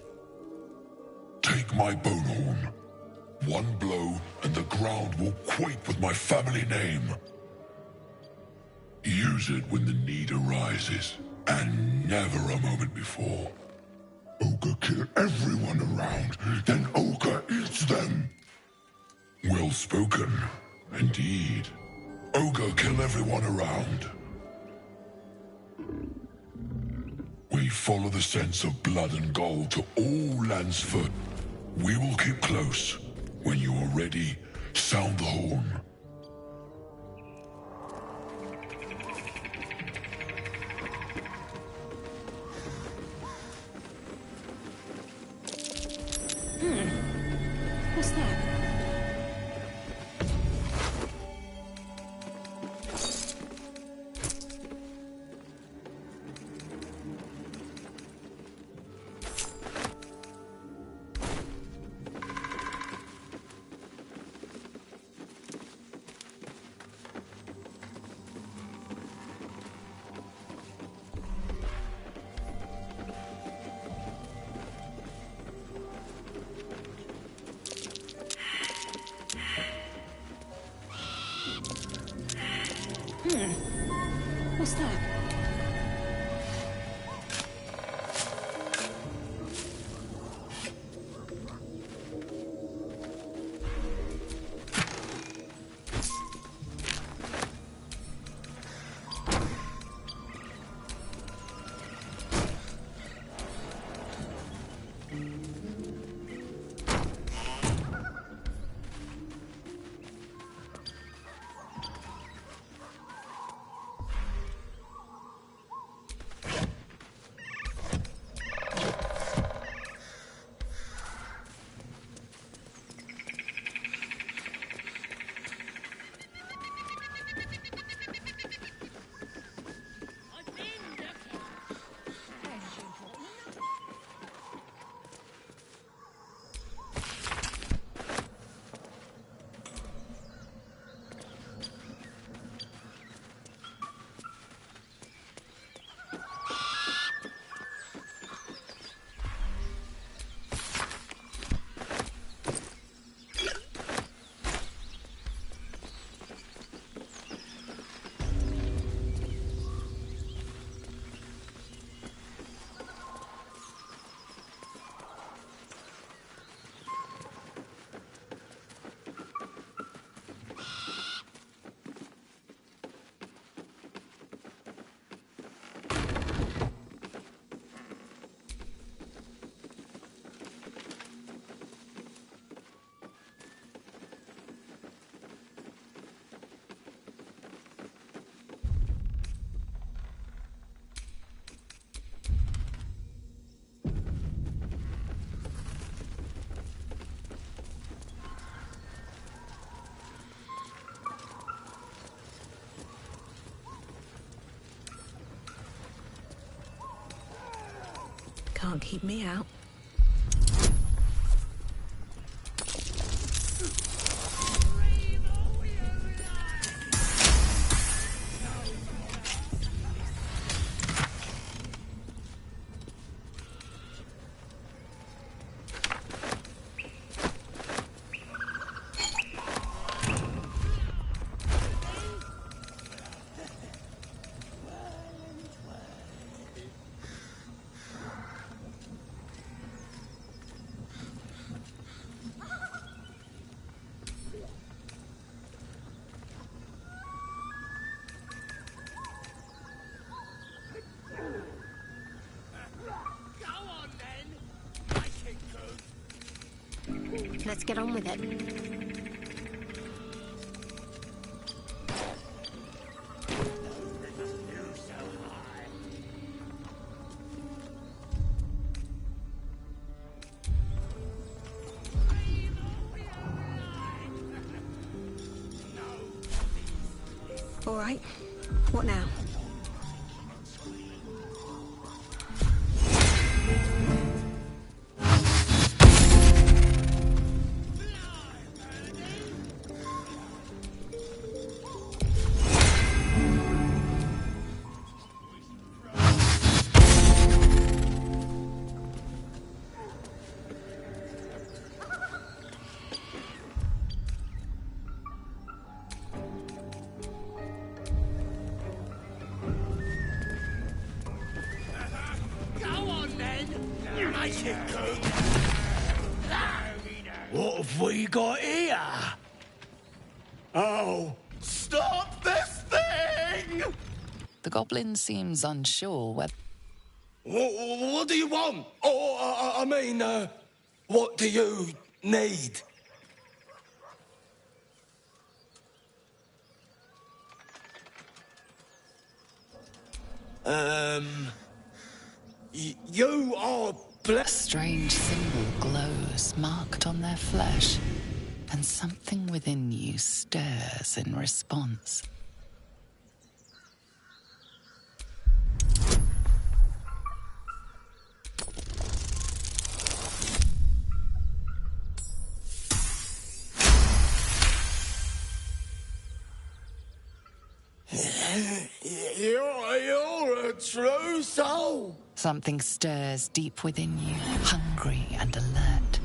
Take my bone horn. One blow, and the ground will quake with my family name. Use it when the need arises, and never a moment before. Ogre kill everyone around, then Ogre eats them. Well spoken, indeed. Ogre kill everyone around. We follow the sense of blood and gold to all lands fertile. We will keep close. When you are ready, sound the horn. What's that? can't keep me out. Let's get on with it. All right. What now? What have we got here? Oh, stop this thing! The goblin seems unsure whether... What do you want? I mean, what do you need? You are a strange symbol glows, marked on their flesh, and something within you stirs in response. You're a true soul. Something stirs deep within you, hungry and alert.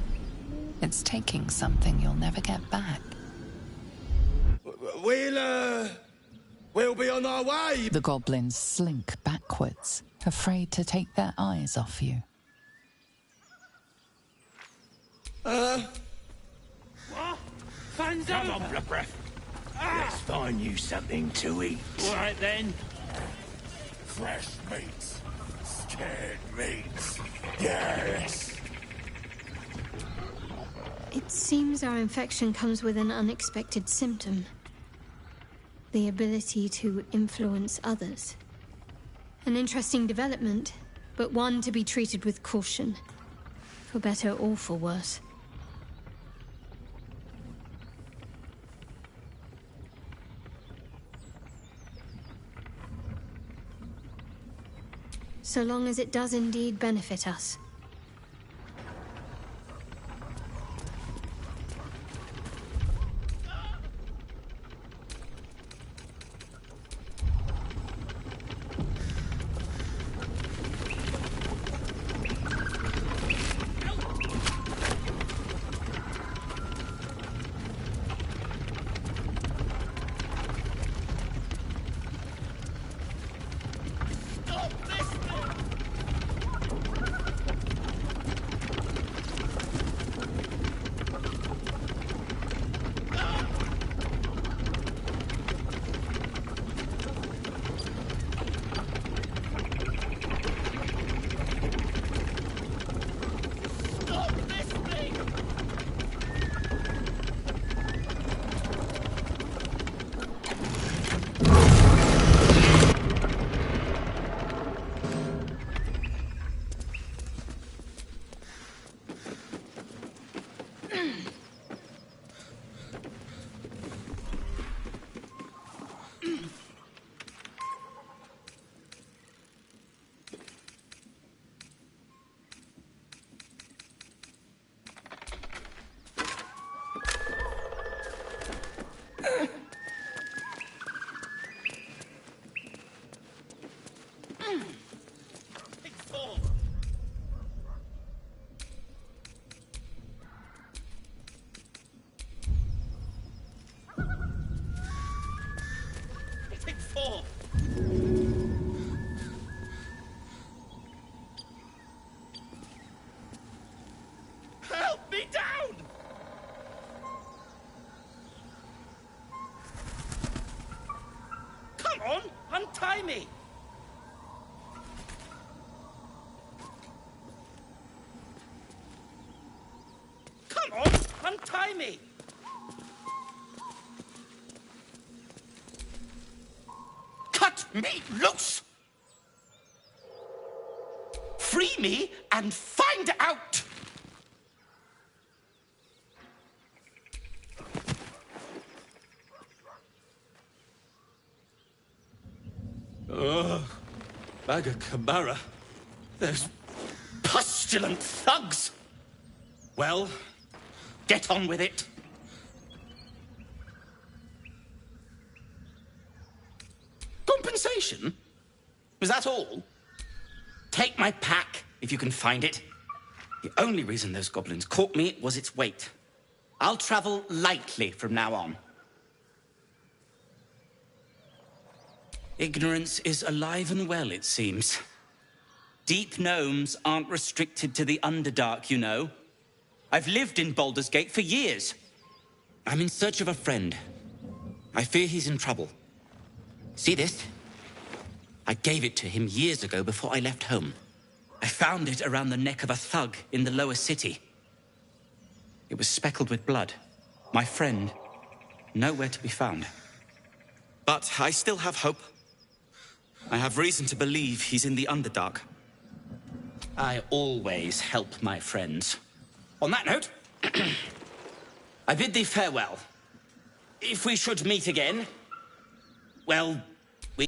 It's taking something you'll never get back. We'll be on our way. The goblins slink backwards, afraid to take their eyes off you. What? Fanzo? Come on, blood breath. Let's find you something to eat. All right, then. Fresh meats. Scared meats. Yes. It seems our infection comes with an unexpected symptom. The ability to influence others. An interesting development, but one to be treated with caution. For better or for worse. So long as it does indeed benefit us. me! Come on, untie me! Cut me loose! Free me and find out! Ugh. Baga Kamara. Those pustulant thugs! Well, get on with it. Compensation? Was that all? Take my pack, if you can find it. The only reason those goblins caught me was its weight. I'll travel lightly from now on. Ignorance is alive and well, it seems. Deep gnomes aren't restricted to the Underdark, you know. I've lived in Baldur's Gate for years. I'm in search of a friend. I fear he's in trouble. See this? I gave it to him years ago before I left home. I found it around the neck of a thug in the lower city. It was speckled with blood. My friend, nowhere to be found. But I still have hope. I have reason to believe he's in the Underdark. I always help my friends. On that note, I bid thee farewell. If we should meet again, well, we...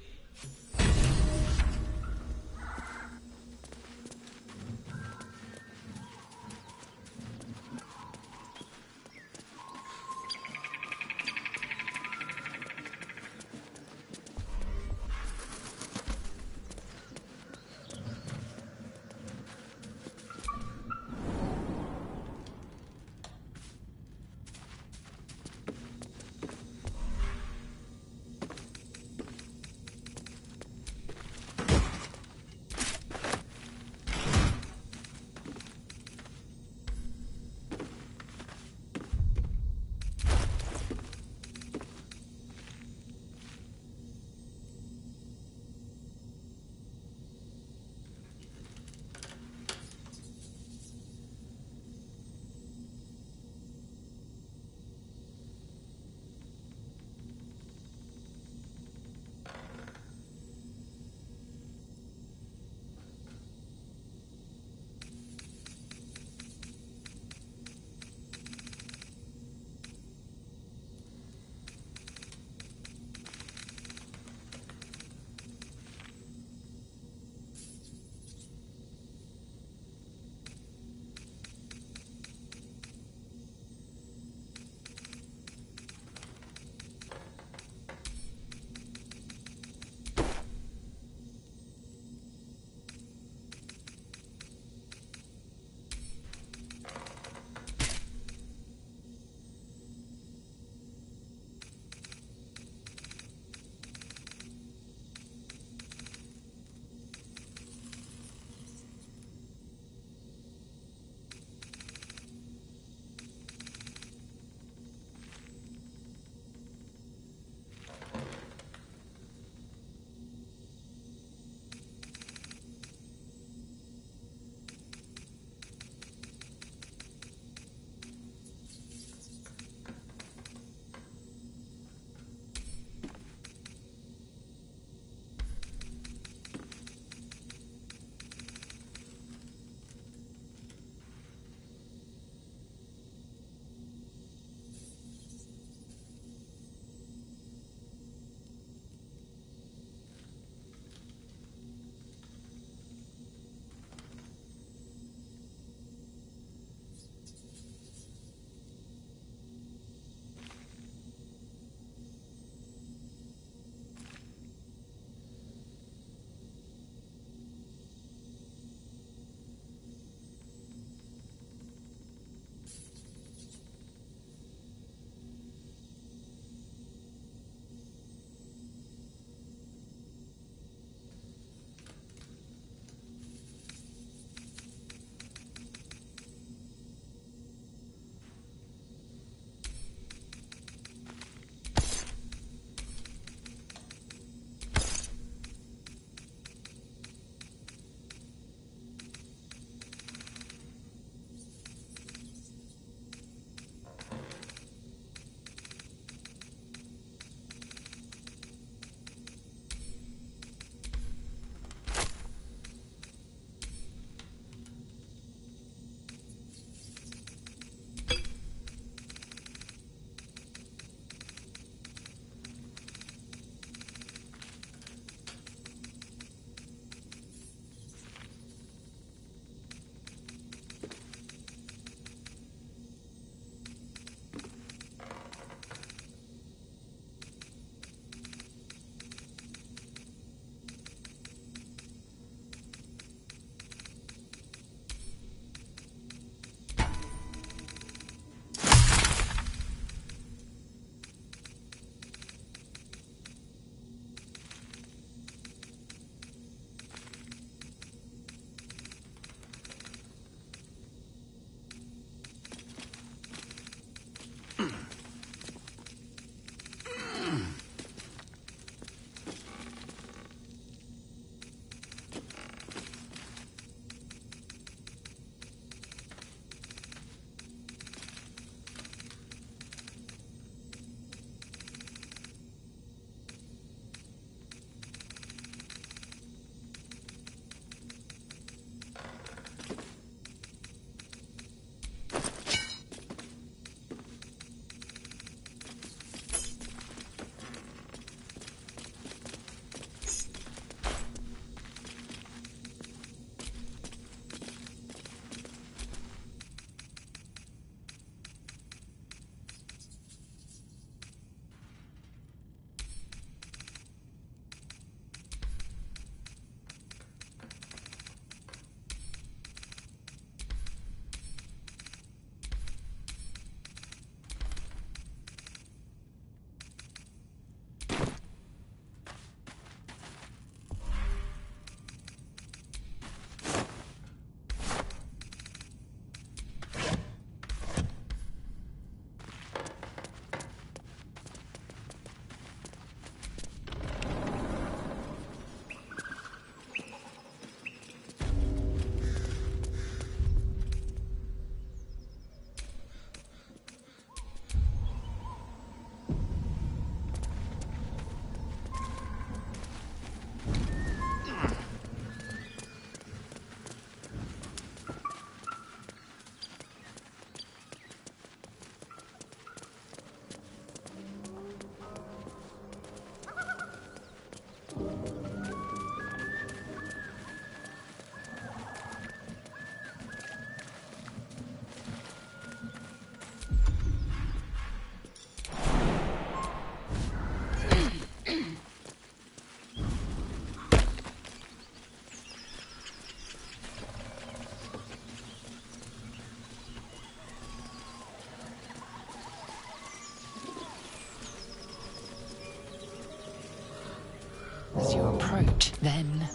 throat. Then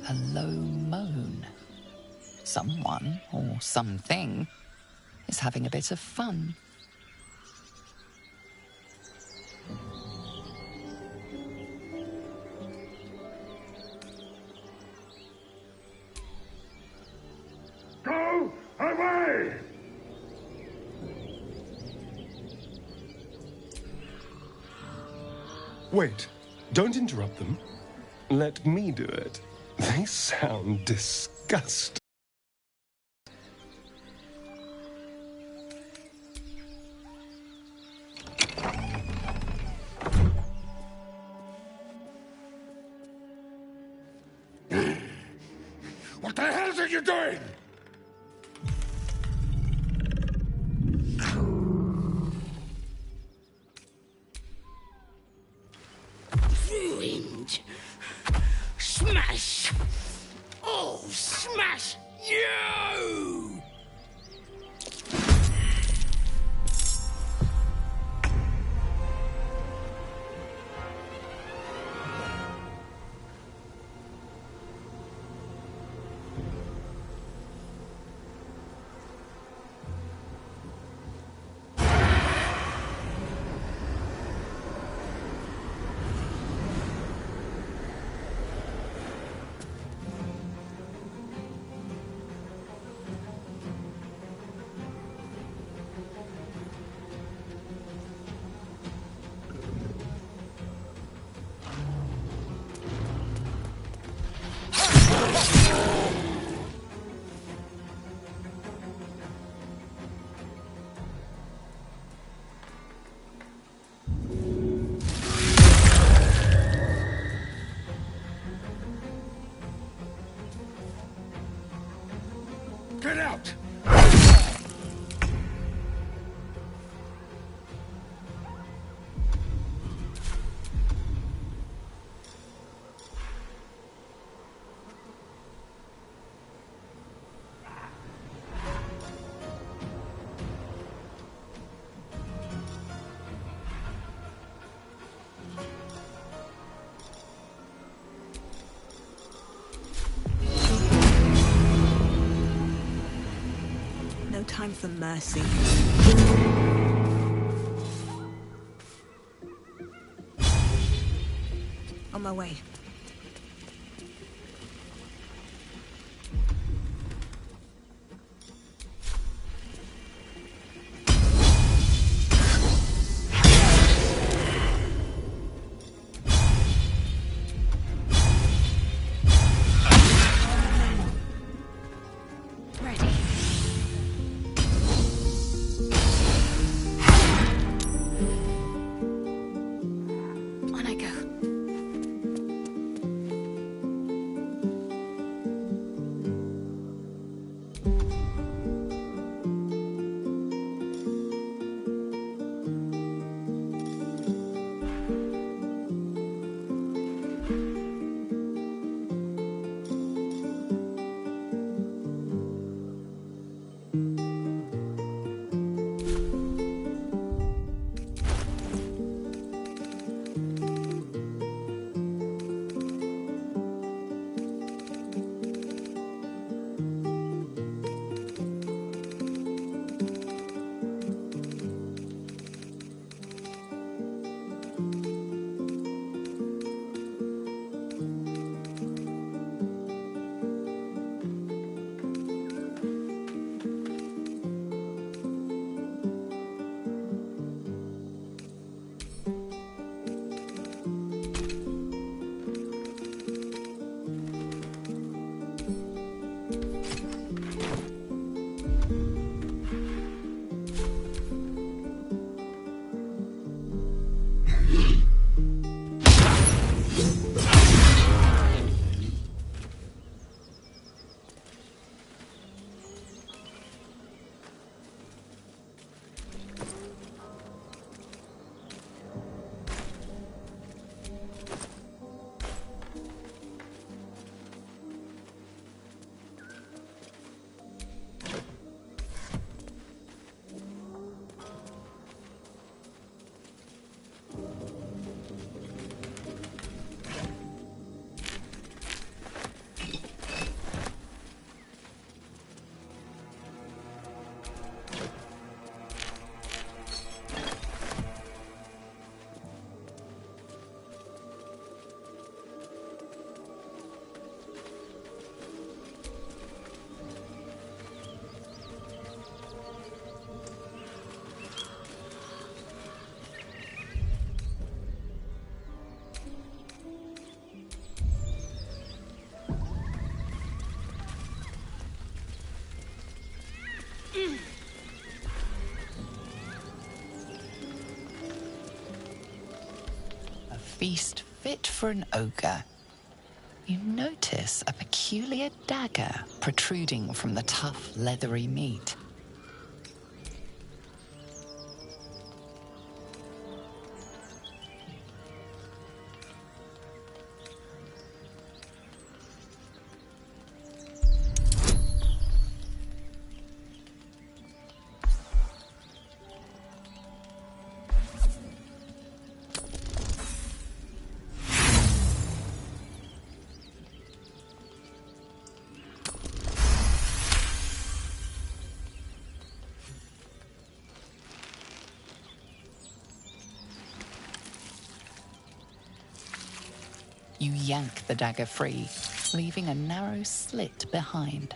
a low moan. Someone, or something, is having a bit of fun. Go away! Wait, don't interrupt them. Let me do it. They sound disgusting. What the hell are you doing? Ruined. Smash! Oh, smash you! Get out! No time for mercy. On my way. feast fit for an ogre. You notice a peculiar dagger protruding from the tough, leathery meat. You yank the dagger free, leaving a narrow slit behind.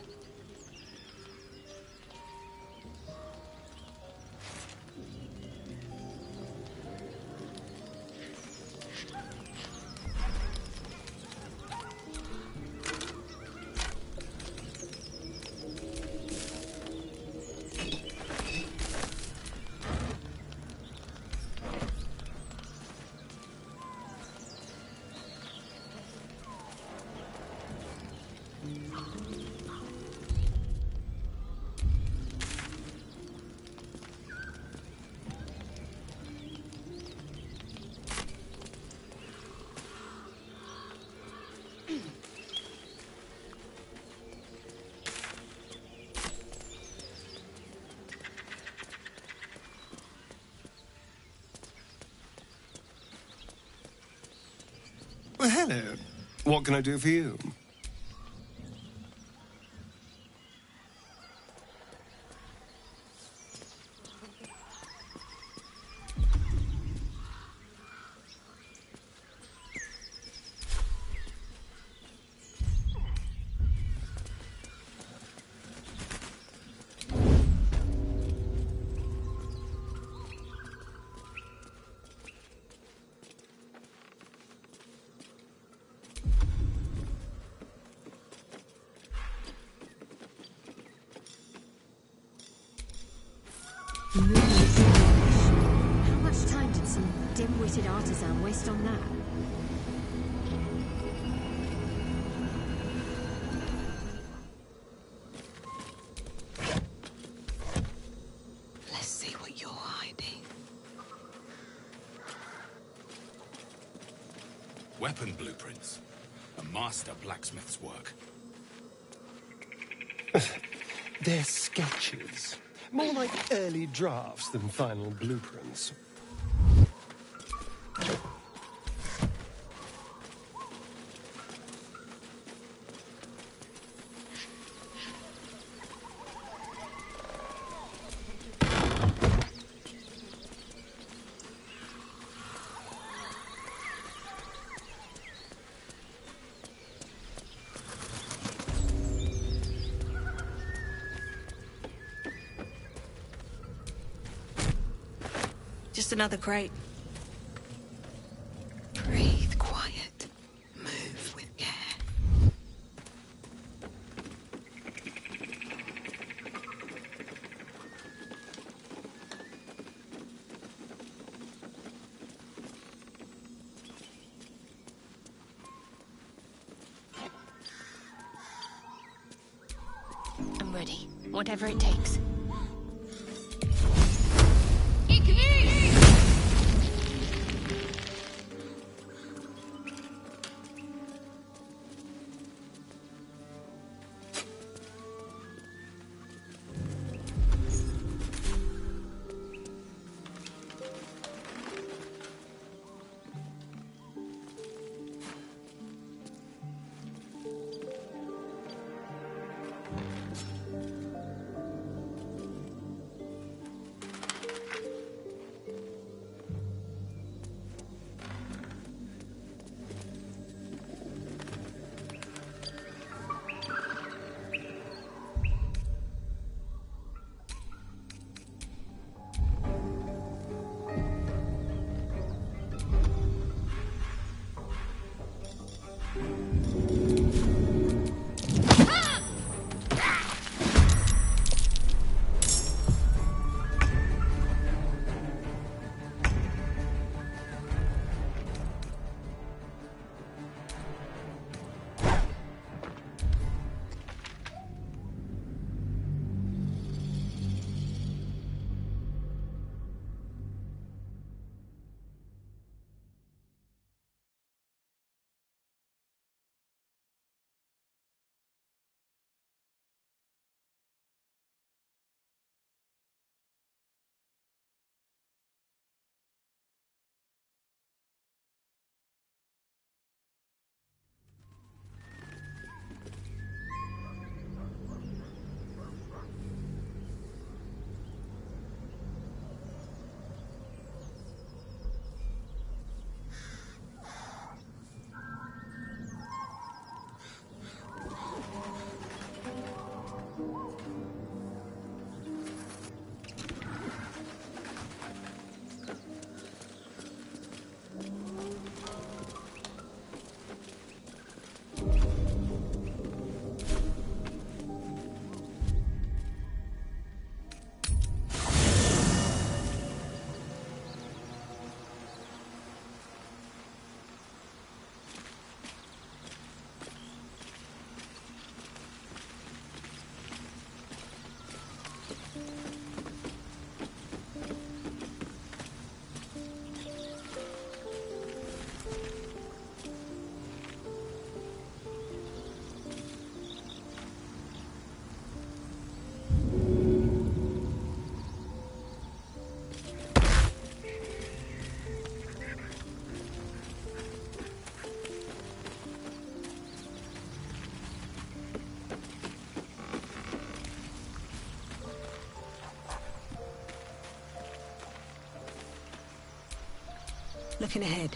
Well, hello. What can I do for you? How much time did some dim-witted artisan waste on that? Let's see what you're hiding. Weapon blueprints. A master blacksmith's work. They're sketches. More like early drafts than final blueprints. Just another crate. Breathe quiet. Move with care. I'm ready. Whatever it takes. Looking ahead.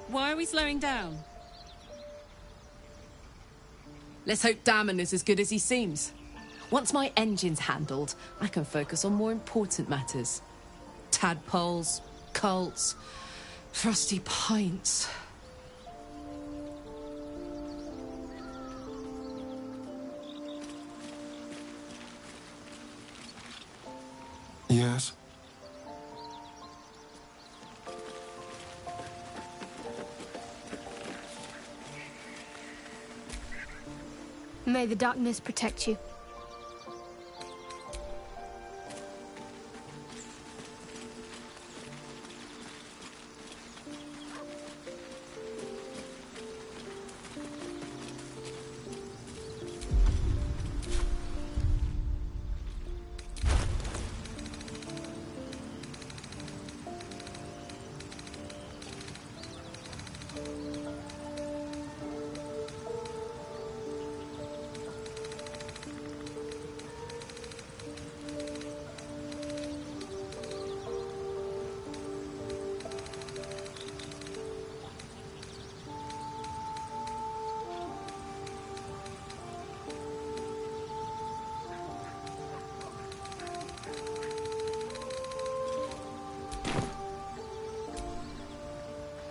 Why are we slowing down? Let's hope Damon is as good as he seems. Once my engine's handled, I can focus on more important matters. Tadpoles, cults, frosty pints. Yes? May the darkness protect you.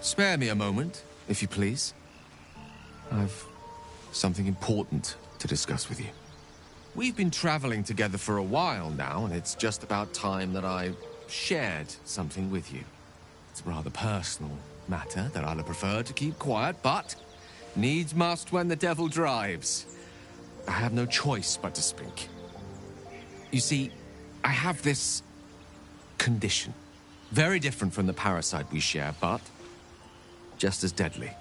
Spare me a moment, if you please. I've something important to discuss with you. We've been traveling together for a while now, and it's just about time that I shared something with you. It's a rather personal matter that I'd have preferred to keep quiet, but needs must when the devil drives. I have no choice but to speak. You see, I have this condition. Very different from the parasite we share, but just as deadly.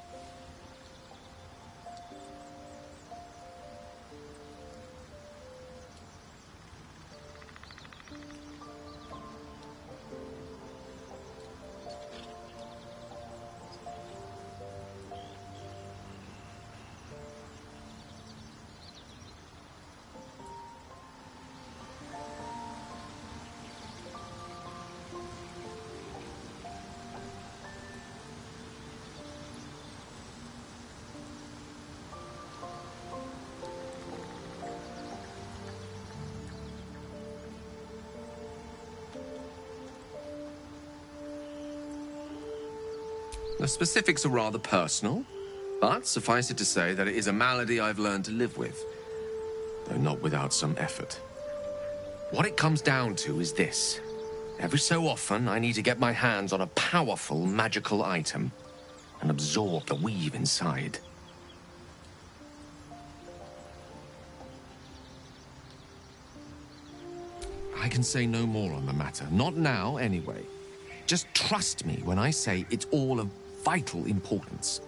The specifics are rather personal, but suffice it to say that it is a malady I've learned to live with, though not without some effort. What it comes down to is this. Every so often, I need to get my hands on a powerful magical item and absorb the weave inside. I can say no more on the matter, not now anyway. Just trust me when I say it's all of vital importance.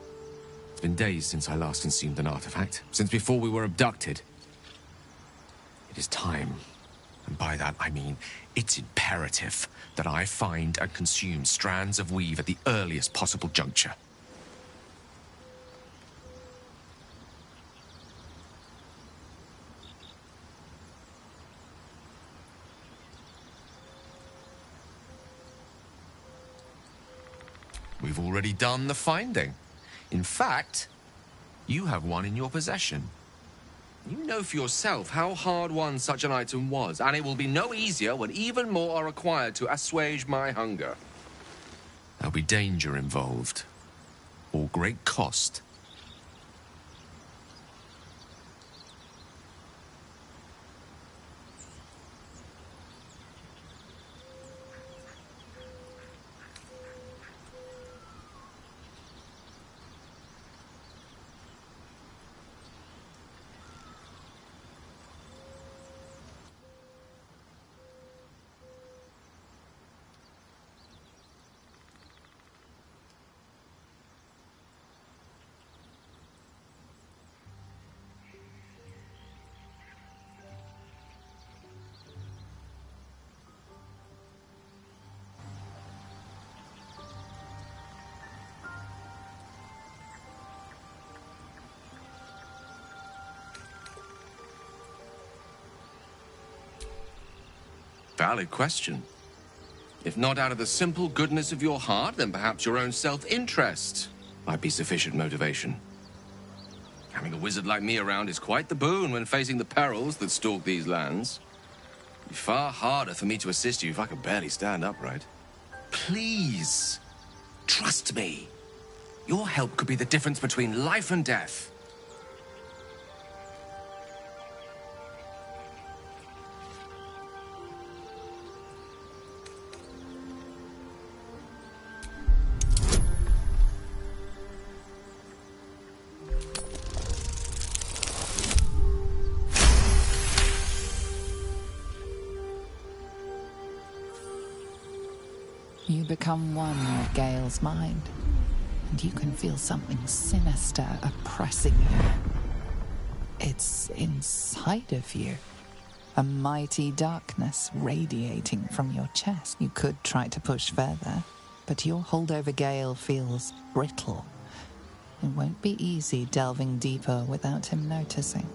It's been days since I last consumed an artifact, since before we were abducted. It is time, and by that I mean it's imperative that I find and consume strands of weave at the earliest possible juncture. We've already done the finding. In fact, you have one in your possession. You know for yourself how hard-won such an item was, and it will be no easier when even more are required to assuage my hunger. There'll be danger involved, or great cost. valid question. If not out of the simple goodness of your heart, then perhaps your own self-interest might be sufficient motivation. Having a wizard like me around is quite the boon when facing the perils that stalk these lands. It'd be far harder for me to assist you if I could barely stand upright. Please, trust me. Your help could be the difference between life and death. You become one with Gale's mind, and you can feel something sinister oppressing you. It's inside of you, a mighty darkness radiating from your chest. You could try to push further, but your hold over Gale feels brittle. It won't be easy delving deeper without him noticing.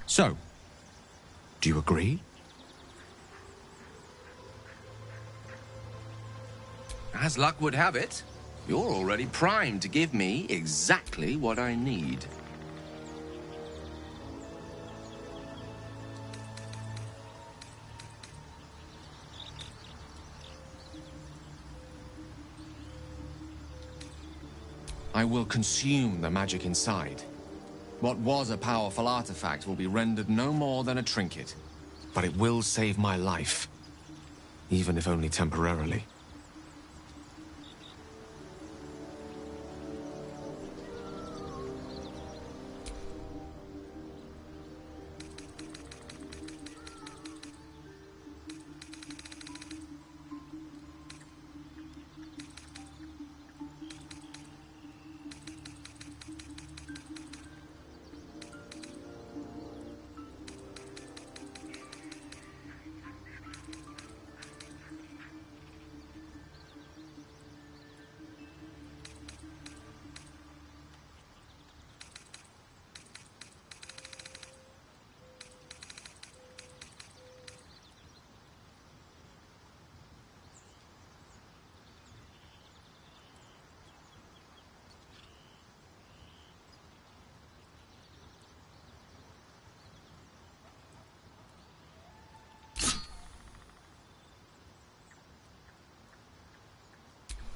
So, do you agree? As luck would have it, you're already primed to give me exactly what I need. I will consume the magic inside. What was a powerful artifact will be rendered no more than a trinket. But it will save my life, even if only temporarily.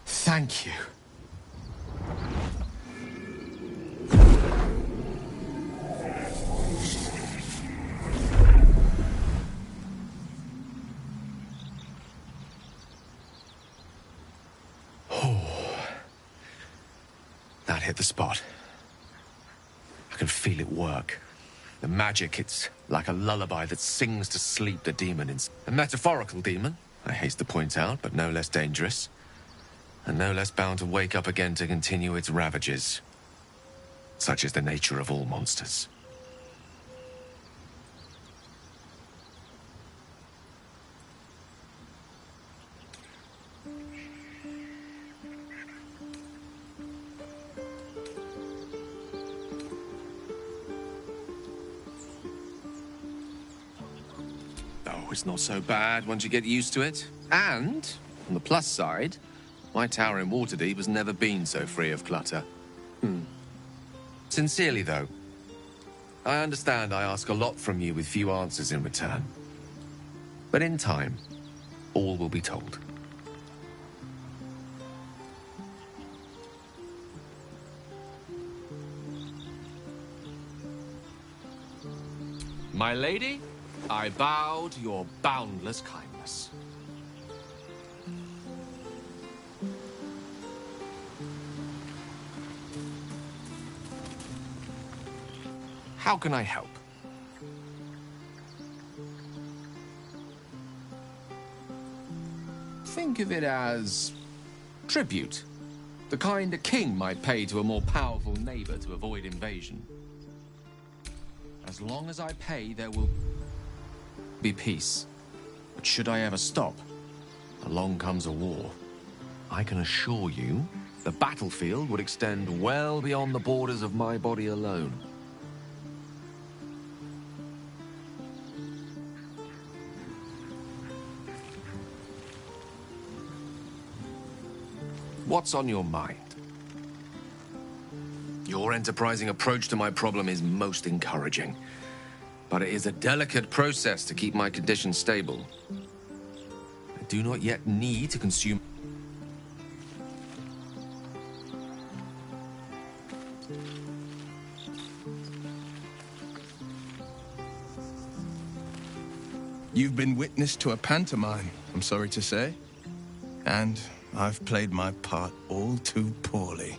Thank you. That hit the spot. I can feel it work. The magic, it's like a lullaby that sings to sleep the demon. A metaphorical demon, I haste to point out, but no less dangerous. And no less bound to wake up again to continue its ravages. Such is the nature of all monsters. Oh, it's not so bad once you get used to it. And, on the plus side, my tower in Waterdeep has never been so free of clutter. Sincerely, though, I understand I ask a lot from you with few answers in return. But in time, all will be told. My lady, I bow to your boundless kindness. How can I help? Think of it as tribute. The kind a king might pay to a more powerful neighbor to avoid invasion. As long as I pay, there will be peace. But should I ever stop, along comes a war. I can assure you, The battlefield would extend well beyond the borders of my body alone. What's on your mind? Your enterprising approach to my problem is most encouraging. But it is a delicate process to keep my condition stable. I do not yet need to consume... You've been witness to a pantomime, I'm sorry to say. And I've played my part all too poorly.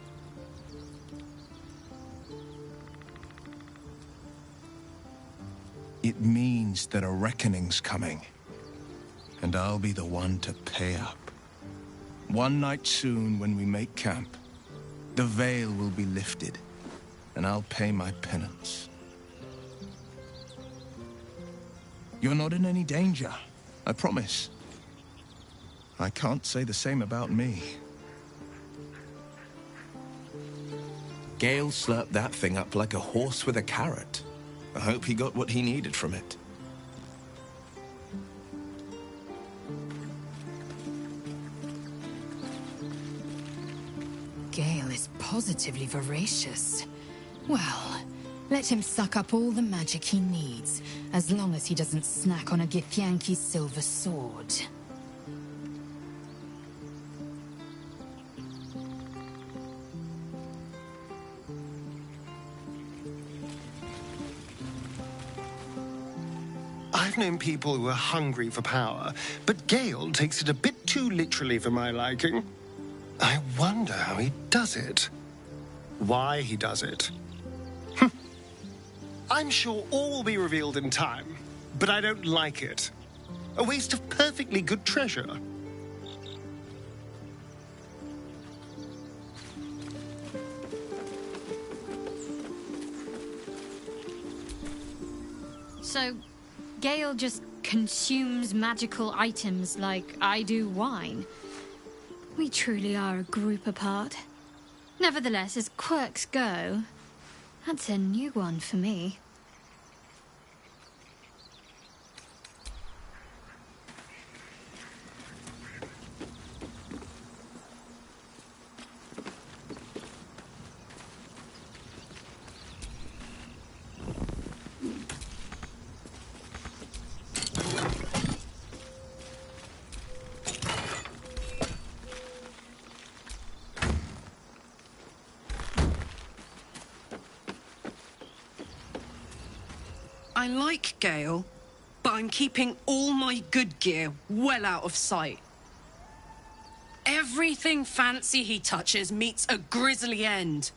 It means that a reckoning's coming. And I'll be the one to pay up. One night soon, when we make camp, the veil will be lifted, and I'll pay my penance. You're not in any danger, I promise. I can't say the same about me. Gale slurped that thing up like a horse with a carrot. I hope he got what he needed from it. Gale is positively voracious. Well, let him suck up all the magic he needs, as long as he doesn't snack on a Githyanki's silver sword. I've known people who are hungry for power, but Gale takes it a bit too literally for my liking. I wonder how he does it. Why he does it. I'm sure all will be revealed in time, but I don't like it. A waste of perfectly good treasure. So, Gale just consumes magical items like I do wine. We truly are a group apart. Nevertheless, as quirks go, that's a new one for me. I like Gale, but I'm keeping all my good gear well out of sight. Everything fancy he touches meets a grisly end.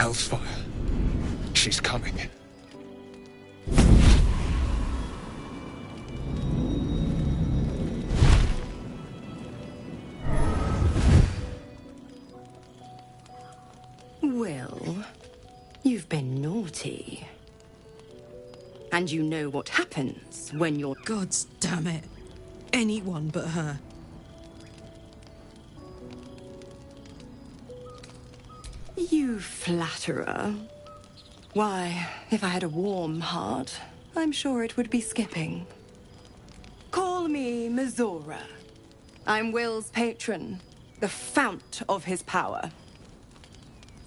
Hellsfire. She's coming. Will, you've been naughty. And you know what happens when you're... Gods damn it. Anyone but her. You flatterer. Why, if I had a warm heart, I'm sure it would be skipping. Call me Mizora. I'm Will's patron, the fount of his power.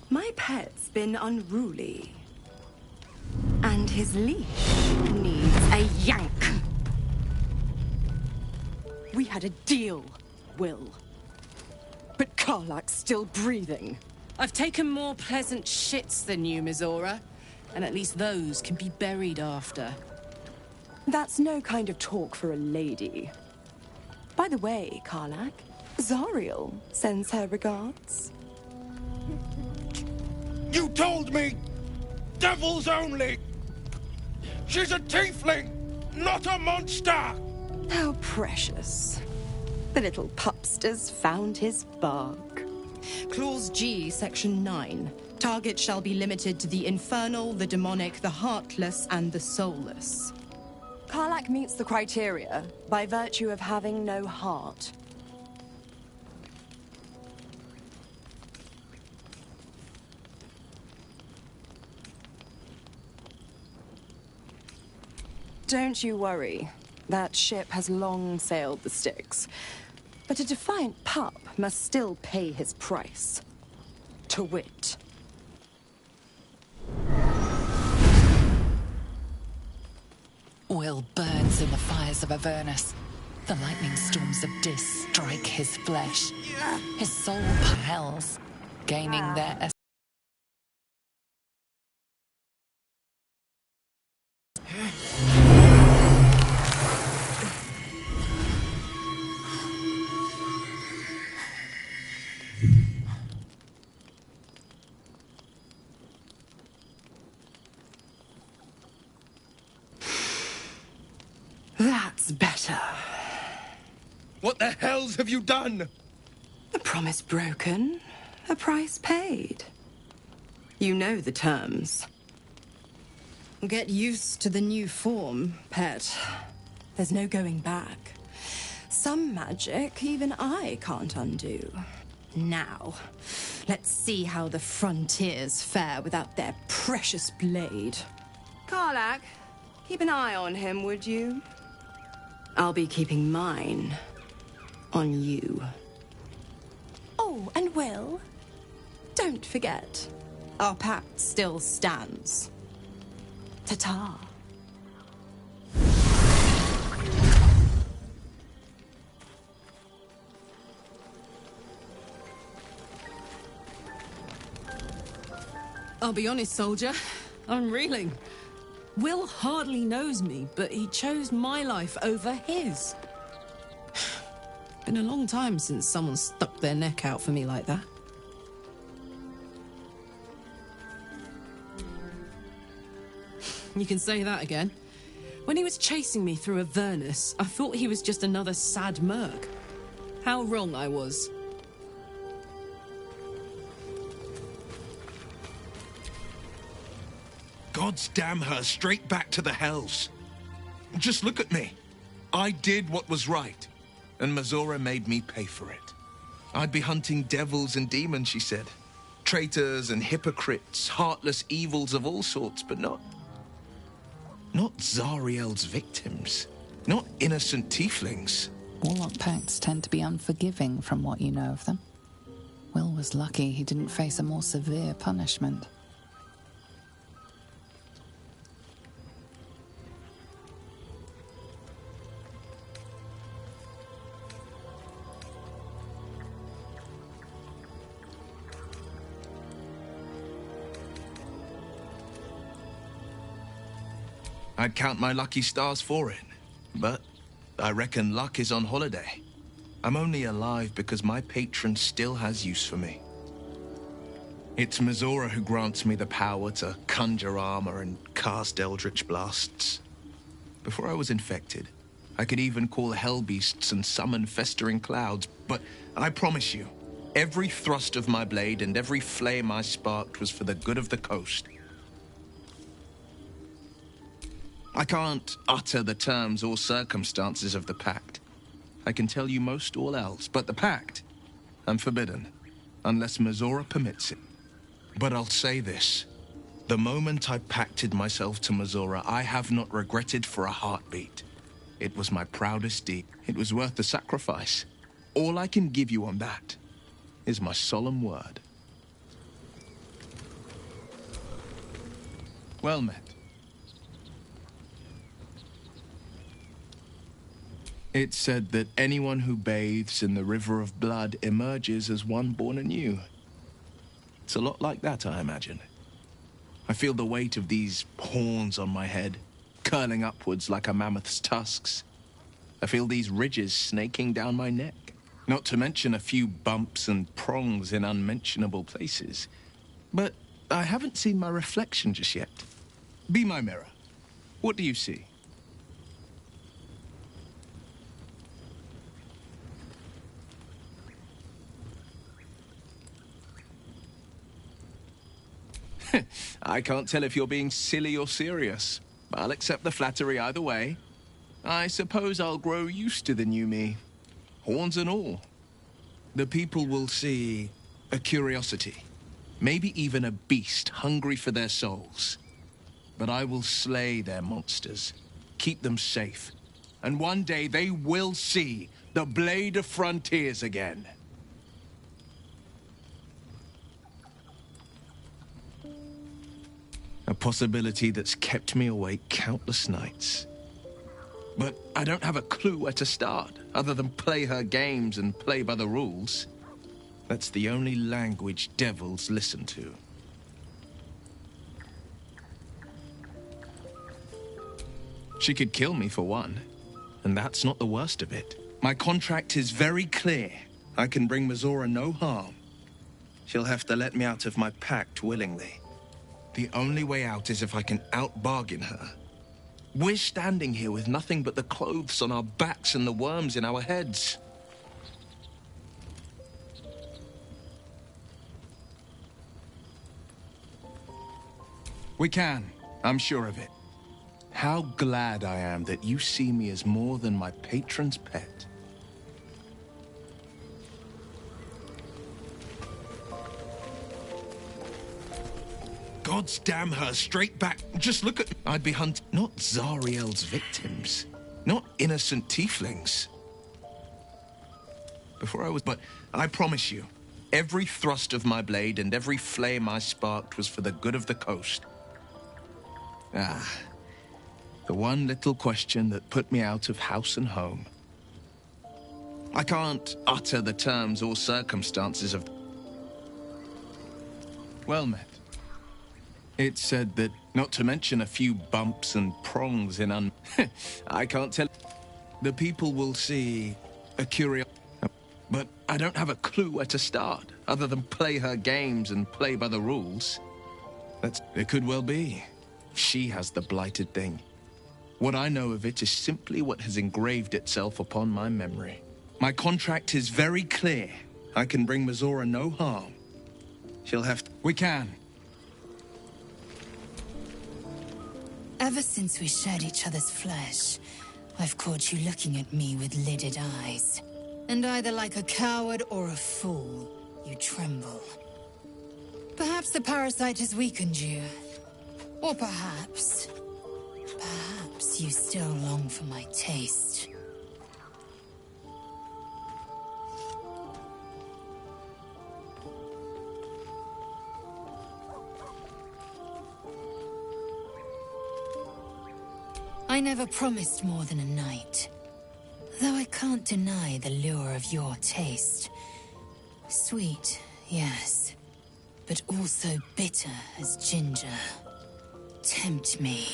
My pet's been unruly. And his leash needs a yank. We had a deal, Will. But Karlak's still breathing. I've taken more pleasant shits than you, Mizora. And at least those can be buried after. That's no kind of talk for a lady. By the way, Karlak, Zariel sends her regards. You told me! Devils only! She's a tiefling, not a monster! How precious. The little pupster's found his bark. Clause G, Section 9. Target shall be limited to the infernal, the demonic, the heartless, and the soulless. Karlak meets the criteria by virtue of having no heart. Don't you worry. That ship has long sailed the Styx. But a defiant pup must still pay his price. To wit. Will burns in the fires of Avernus. The lightning storms of Dis strike his flesh. His soul pales, gaining their That's better. What the hells have you done? A promise broken, a price paid. You know the terms. Get used to the new form, pet. There's no going back. Some magic even I can't undo. Now, let's see how the frontiers fare without their precious blade. Karlak, keep an eye on him, would you? I'll be keeping mine on you. Oh, and Will, don't forget, our pact still stands. Ta-ta. I'll be honest, soldier. I'm reeling. Will hardly knows me, but he chose my life over his. Been a long time since someone stuck their neck out for me like that. You can say that again. When he was chasing me through Avernus, I thought he was just another sad merc. How wrong I was. Gods damn her straight back to the hells. Just look at me. I did what was right, and Mizora made me pay for it. I'd be hunting devils and demons, she said. Traitors and hypocrites, heartless evils of all sorts, but not Zariel's victims. Not innocent tieflings. Warlock pacts tend to be unforgiving from what you know of them. Will was lucky he didn't face a more severe punishment. I'd count my lucky stars for it, but I reckon luck is on holiday. I'm only alive because my patron still has use for me. It's Mizora who grants me the power to conjure armor and cast eldritch blasts. Before I was infected, I could even call hell beasts and summon festering clouds, but I promise you, every thrust of my blade and every flame I sparked was for the good of the coast. I can't utter the terms or circumstances of the pact. I can tell you most all else, but the pact, I'm forbidden, unless Mizora permits it. But I'll say this. The moment I pacted myself to Mizora, I have not regretted for a heartbeat. It was my proudest deed. It was worth the sacrifice. All I can give you on that is my solemn word. Well met. It's said that anyone who bathes in the river of blood emerges as one born anew. It's a lot like that, I imagine. I feel the weight of these horns on my head, curling upwards like a mammoth's tusks. I feel these ridges snaking down my neck, not to mention a few bumps and prongs in unmentionable places. But I haven't seen my reflection just yet. Be my mirror. What do you see? I can't tell if you're being silly or serious. I'll accept the flattery either way. I suppose I'll grow used to the new me. Horns and all. The people will see a curiosity. Maybe even a beast hungry for their souls. But I will slay their monsters. Keep them safe. And one day they will see the Blade of Frontiers again. A possibility that's kept me awake countless nights. But I don't have a clue where to start, other than play her games and play by the rules. That's the only language devils listen to. She could kill me for one, and that's not the worst of it. My contract is very clear. I can bring Mizora no harm. She'll have to let me out of my pact willingly. The only way out is if I can out-bargain her. We're standing here with nothing but the clothes on our backs and the worms in our heads. We can. I'm sure of it. How glad I am that you see me as more than my patron's pet. God's damn her, straight back. Just look at... I'd be hunting not Zariel's victims. Not innocent tieflings. Before I was... But I promise you, every thrust of my blade and every flame I sparked was for the good of the coast. Ah, the one little question that put me out of house and home. I can't utter the terms or circumstances of... Well met. It's said that, not to mention a few bumps and prongs in I can't tell... The people will see a curiosity. But I don't have a clue where to start, other than play her games and play by the rules. It could well be. She has the blighted thing. What I know of it is simply what has engraved itself upon my memory. My contract is very clear. I can bring Mizora no harm. She'll have to... We can. Ever since we shared each other's flesh, I've caught you looking at me with lidded eyes. And either like a coward or a fool, you tremble. Perhaps the parasite has weakened you. Or perhaps you still long for my taste. I never promised more than a night. Though I can't deny the lure of your taste. Sweet, yes, but also bitter as ginger. Tempt me.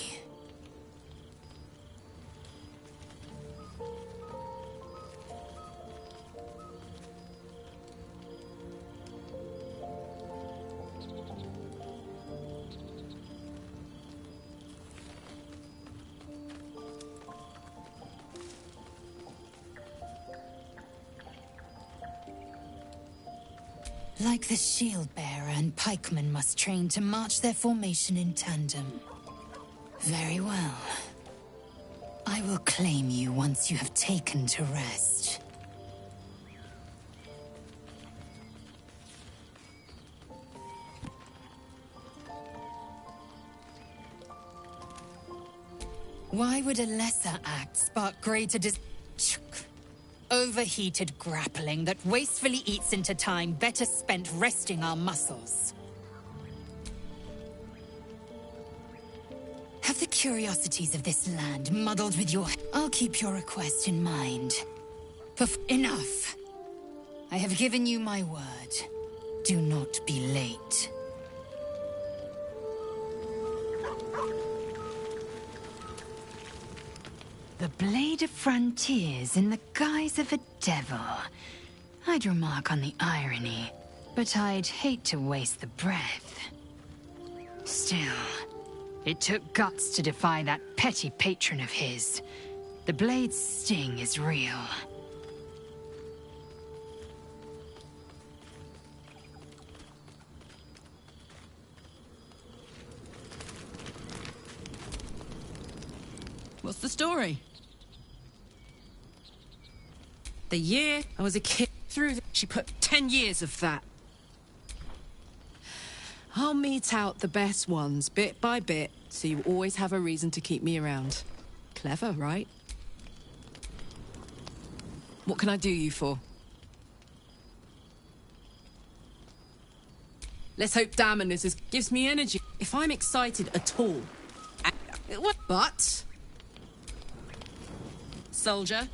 Like the shield bearer and pikemen must train to march their formation in tandem. Very well. I will claim you once you have taken to rest. Why would a lesser act spark greater overheated grappling that wastefully eats into time better spent resting our muscles? Have the curiosities of this land muddled with your... I'll keep your request in mind. Enough! I have given you my word. Do not be late. The Blade of Frontiers in the guise of a devil. I'd remark on the irony, but I'd hate to waste the breath. Still, it took guts to defy that petty patron of his. The Blade's sting is real. What's the story? The year I was a kid, she put 10 years of that. I'll mete out the best ones, bit by bit, so you always have a reason to keep me around. Clever, right? What can I do you for? Let's hope Damonus gives me energy. If I'm excited at all. But... Soldier?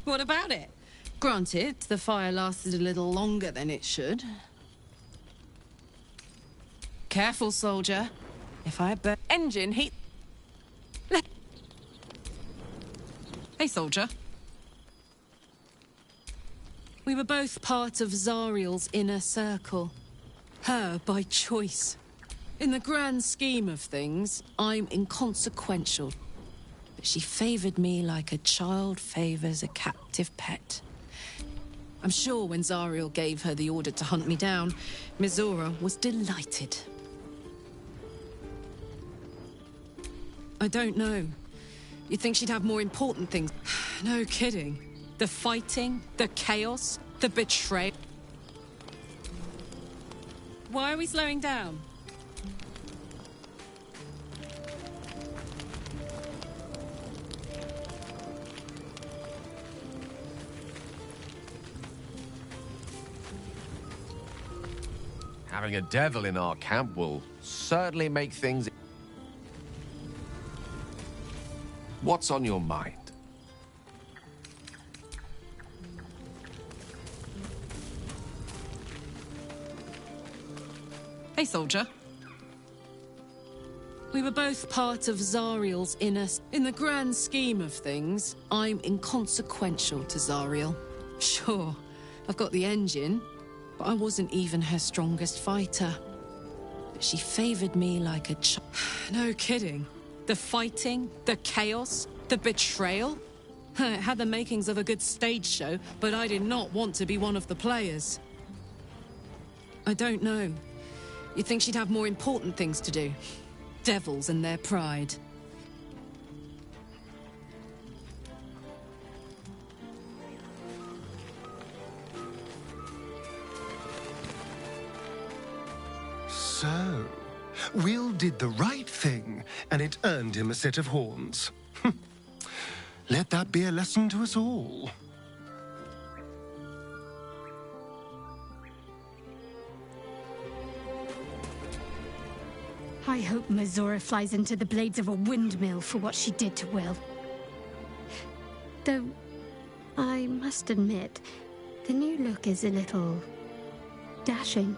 What about it? Granted, the fire lasted a little longer than it should. Careful, soldier. If I burn engine heat... Hey, soldier. We were both part of Zariel's inner circle. Her by choice. In the grand scheme of things, I'm inconsequential. But she favored me like a child favors a captive pet. I'm sure when Zariel gave her the order to hunt me down, Mizora was delighted. I don't know. You'd think she'd have more important things. No kidding. The fighting, the chaos, the betrayal. Why are we slowing down? Having a devil in our camp will certainly make things... What's on your mind? Hey, soldier. We were both part of Zariel's inner... In the grand scheme of things, I'm inconsequential to Zariel. Sure, I've got the engine, but I wasn't even her strongest fighter. But she favored me like a child. No kidding. The fighting, the chaos, the betrayal. It had the makings of a good stage show, but I did not want to be one of the players. I don't know. You'd think she'd have more important things to do. Devils and their pride. So, Will did the right thing, and it earned him a set of horns. Let that be a lesson to us all. I hope Mizora flies into the blades of a windmill for what she did to Will. Though, I must admit, the new look is a little... dashing.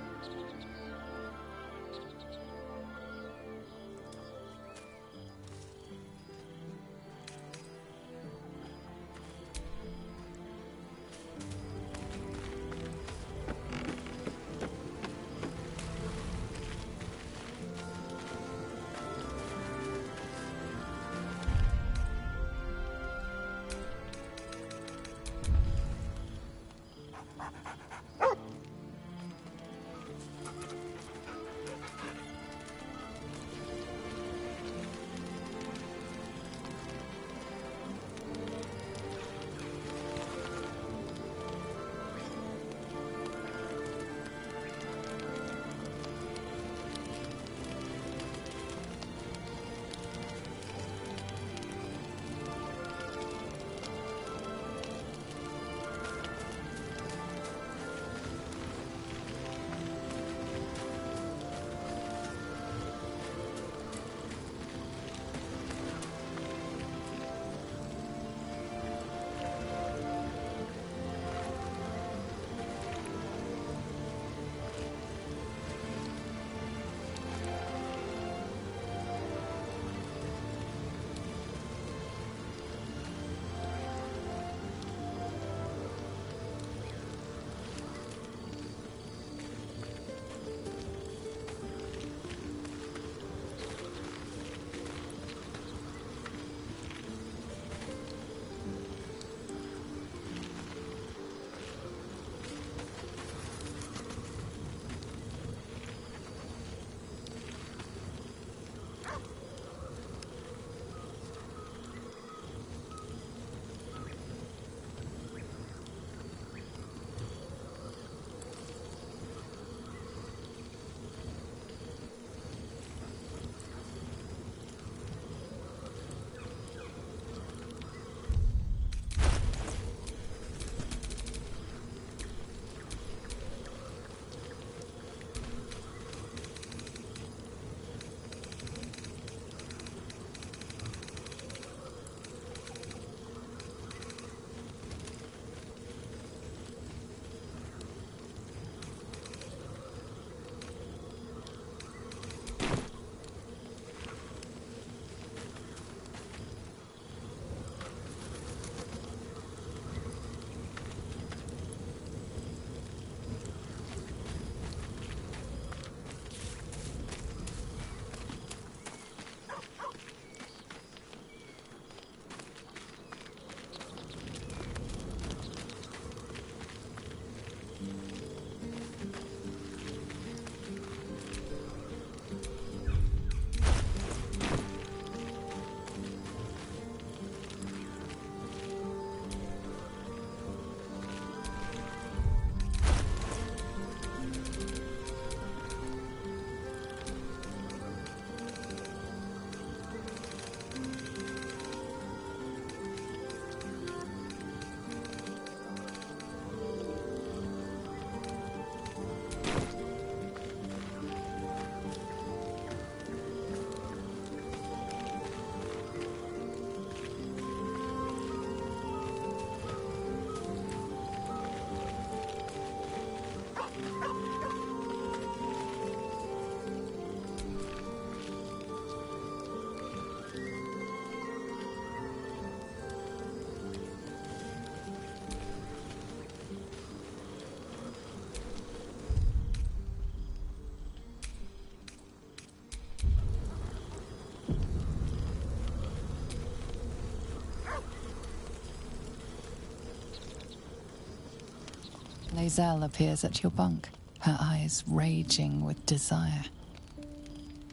Lae'zel appears at your bunk, her eyes raging with desire.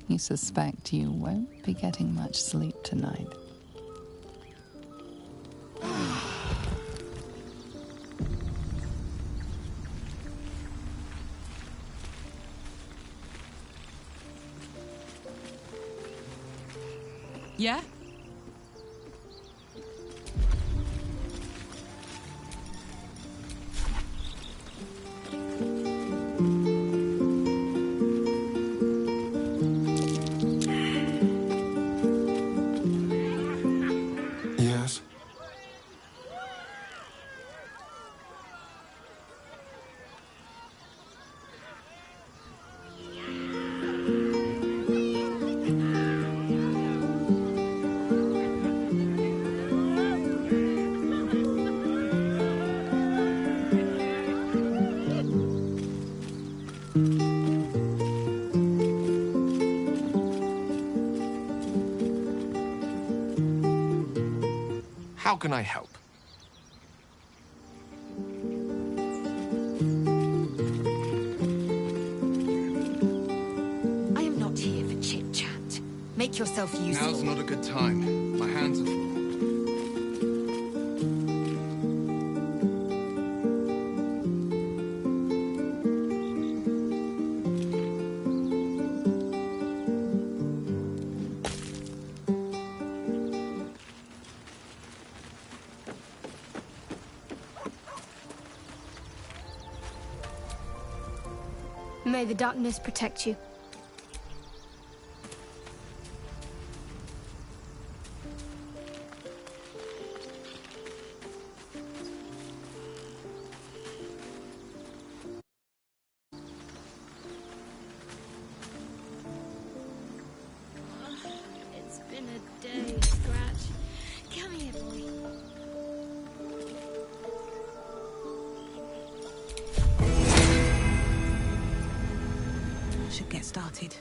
You suspect you won't be getting much sleep tonight. Yeah? Yes? How can I help? I am not here for chit-chat. Make yourself useful. Now's not a good time. My hands are full. May the darkness protect you. It's been a day, Scratch. Come here, boy. Should get started.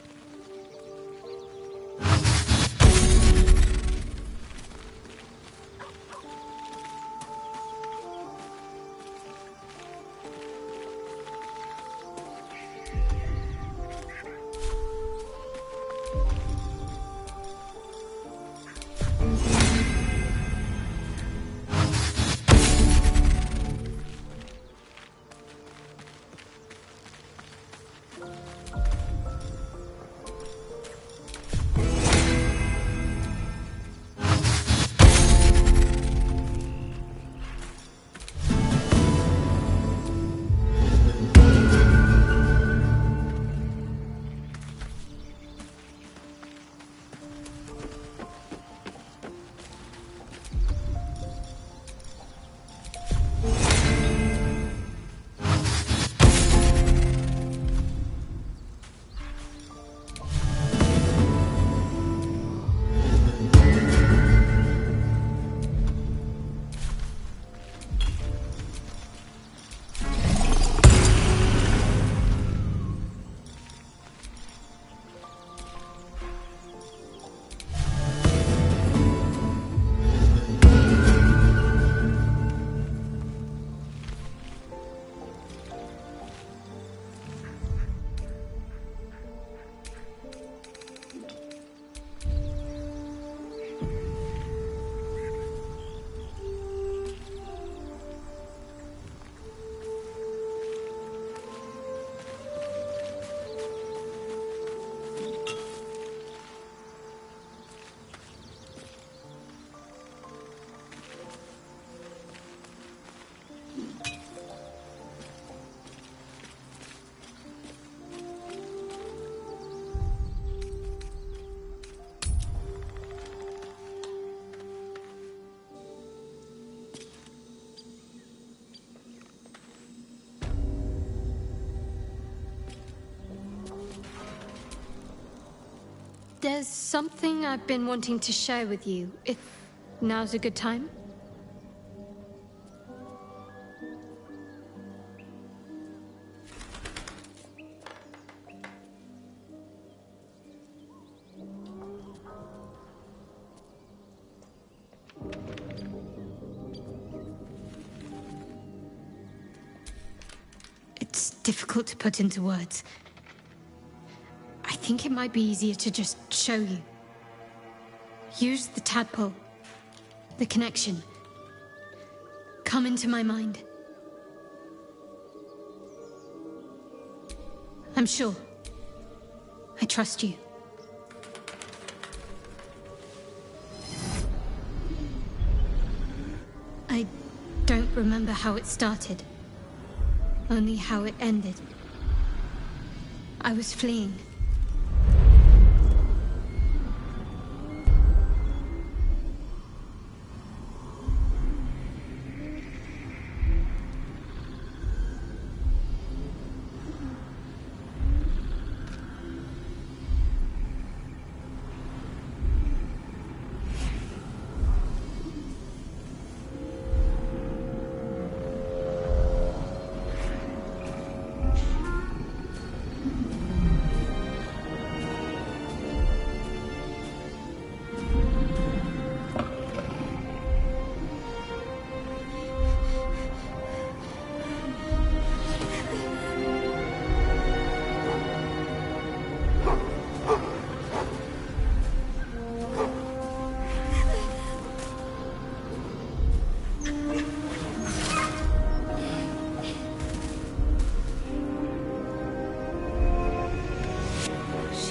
There's something I've been wanting to share with you, if now's a good time. difficult to put into words. I think it might be easier to just show you. Use the tadpole. The connection. Come into my mind. I'm sure. I trust you. I don't remember how it started. Only how it ended. I was fleeing.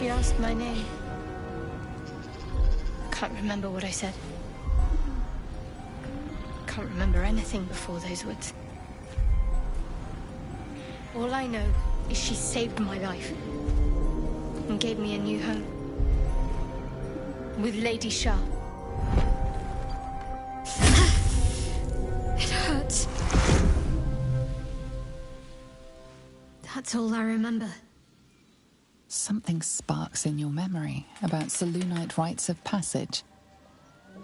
She asked my name. I can't remember what I said. Can't remember anything before those words. All I know is she saved my life and gave me a new home with Lady Shah. It hurts. That's all I remember. Something sparks in your memory about Selûnite rites of passage.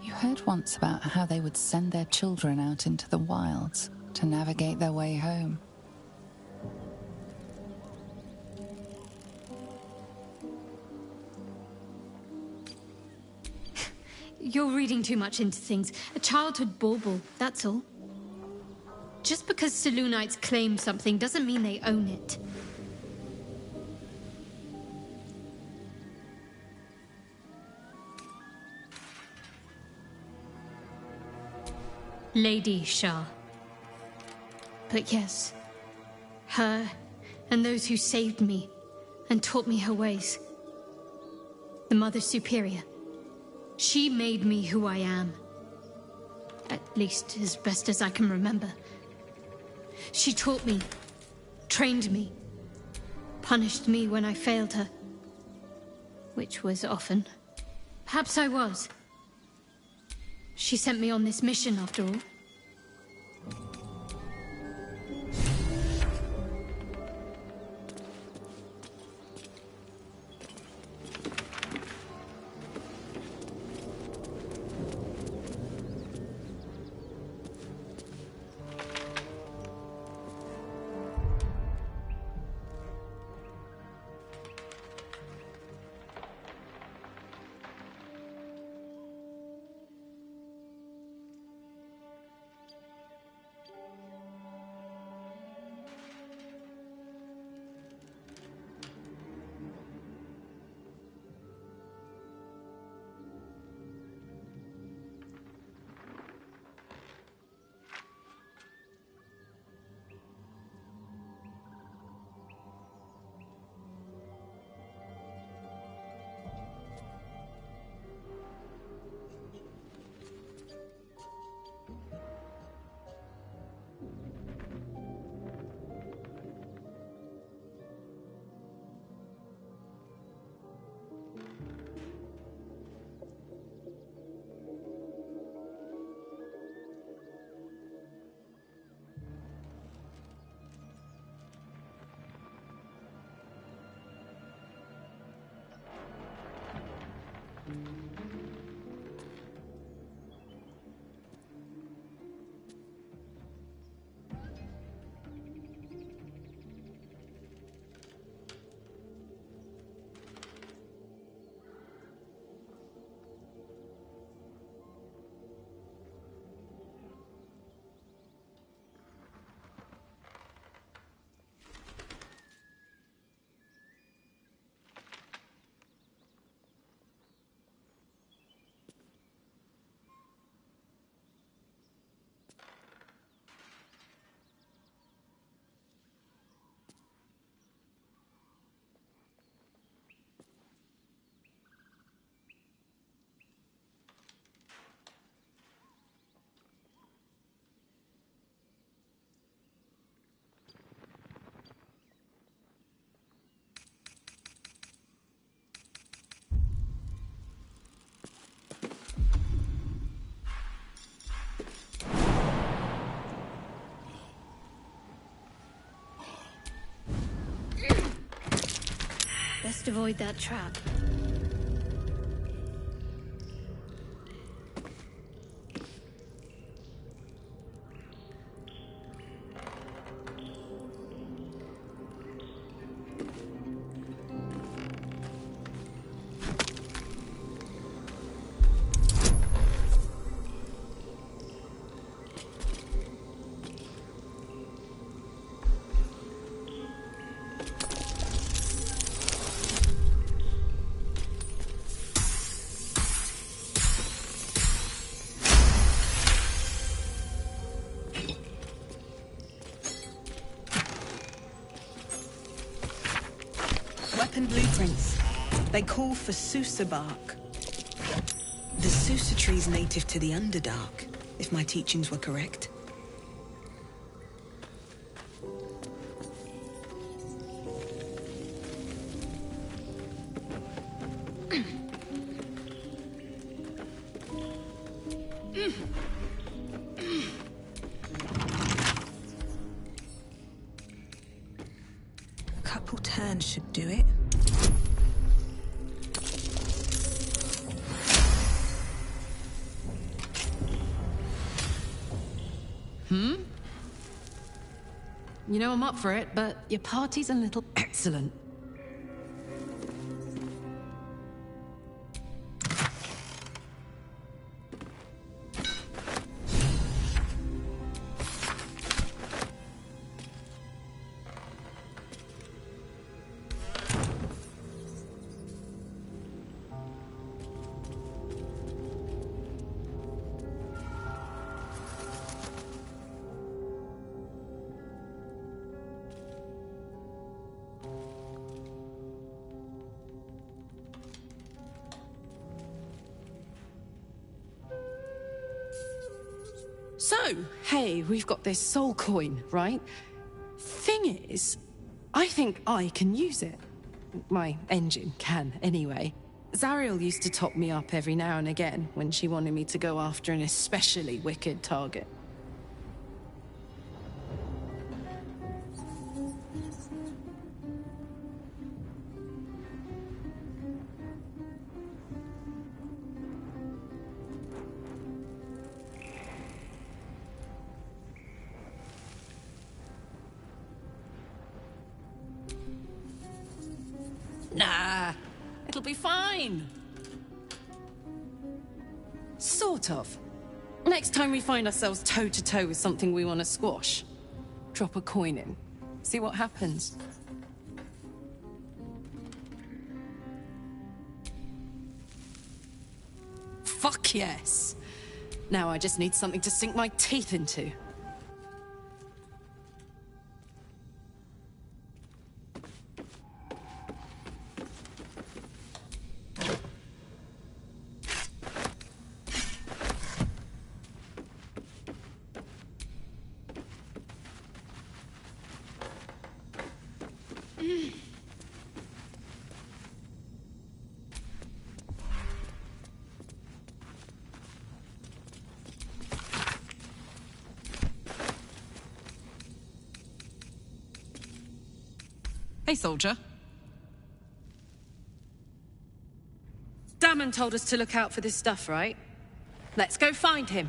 You heard once about how they would send their children out into the wilds to navigate their way home. You're reading too much into things. A childhood bauble, that's all. Just because Selûnites claim something doesn't mean they own it. Lady Shah. But yes, her and those who saved me and taught me her ways. The Mother Superior. She made me who I am. At least as best as I can remember. She taught me, trained me, punished me when I failed her. Which was often. Perhaps I was. She sent me on this mission, after all. Best avoid that trap. Weapon blueprints. They call for Susa bark. The Susa tree's native to the Underdark, if my teachings were correct. A couple turns should do it. You know I'm up for it, but your party's a little excellent. So, hey, we've got this soul coin, right? Thing is, I think I can use it. My engine can, anyway. Zariel used to top me up every now and again when she wanted me to go after an especially wicked target. Nah, it'll be fine. Sort of. Next time we find ourselves toe-to-toe with something we want to squash, drop a coin in. See what happens. Fuck yes. Now I just need something to sink my teeth into. Hey, soldier. Damon told us to look out for this stuff, right? Let's go find him.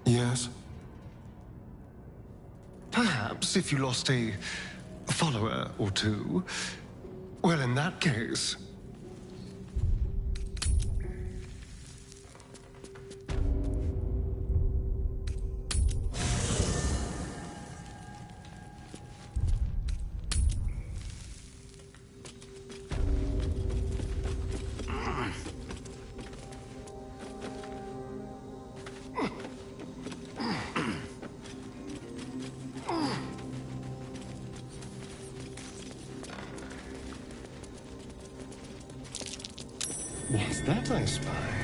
Yes? Perhaps if you lost a follower or two, well, in that case... I spy?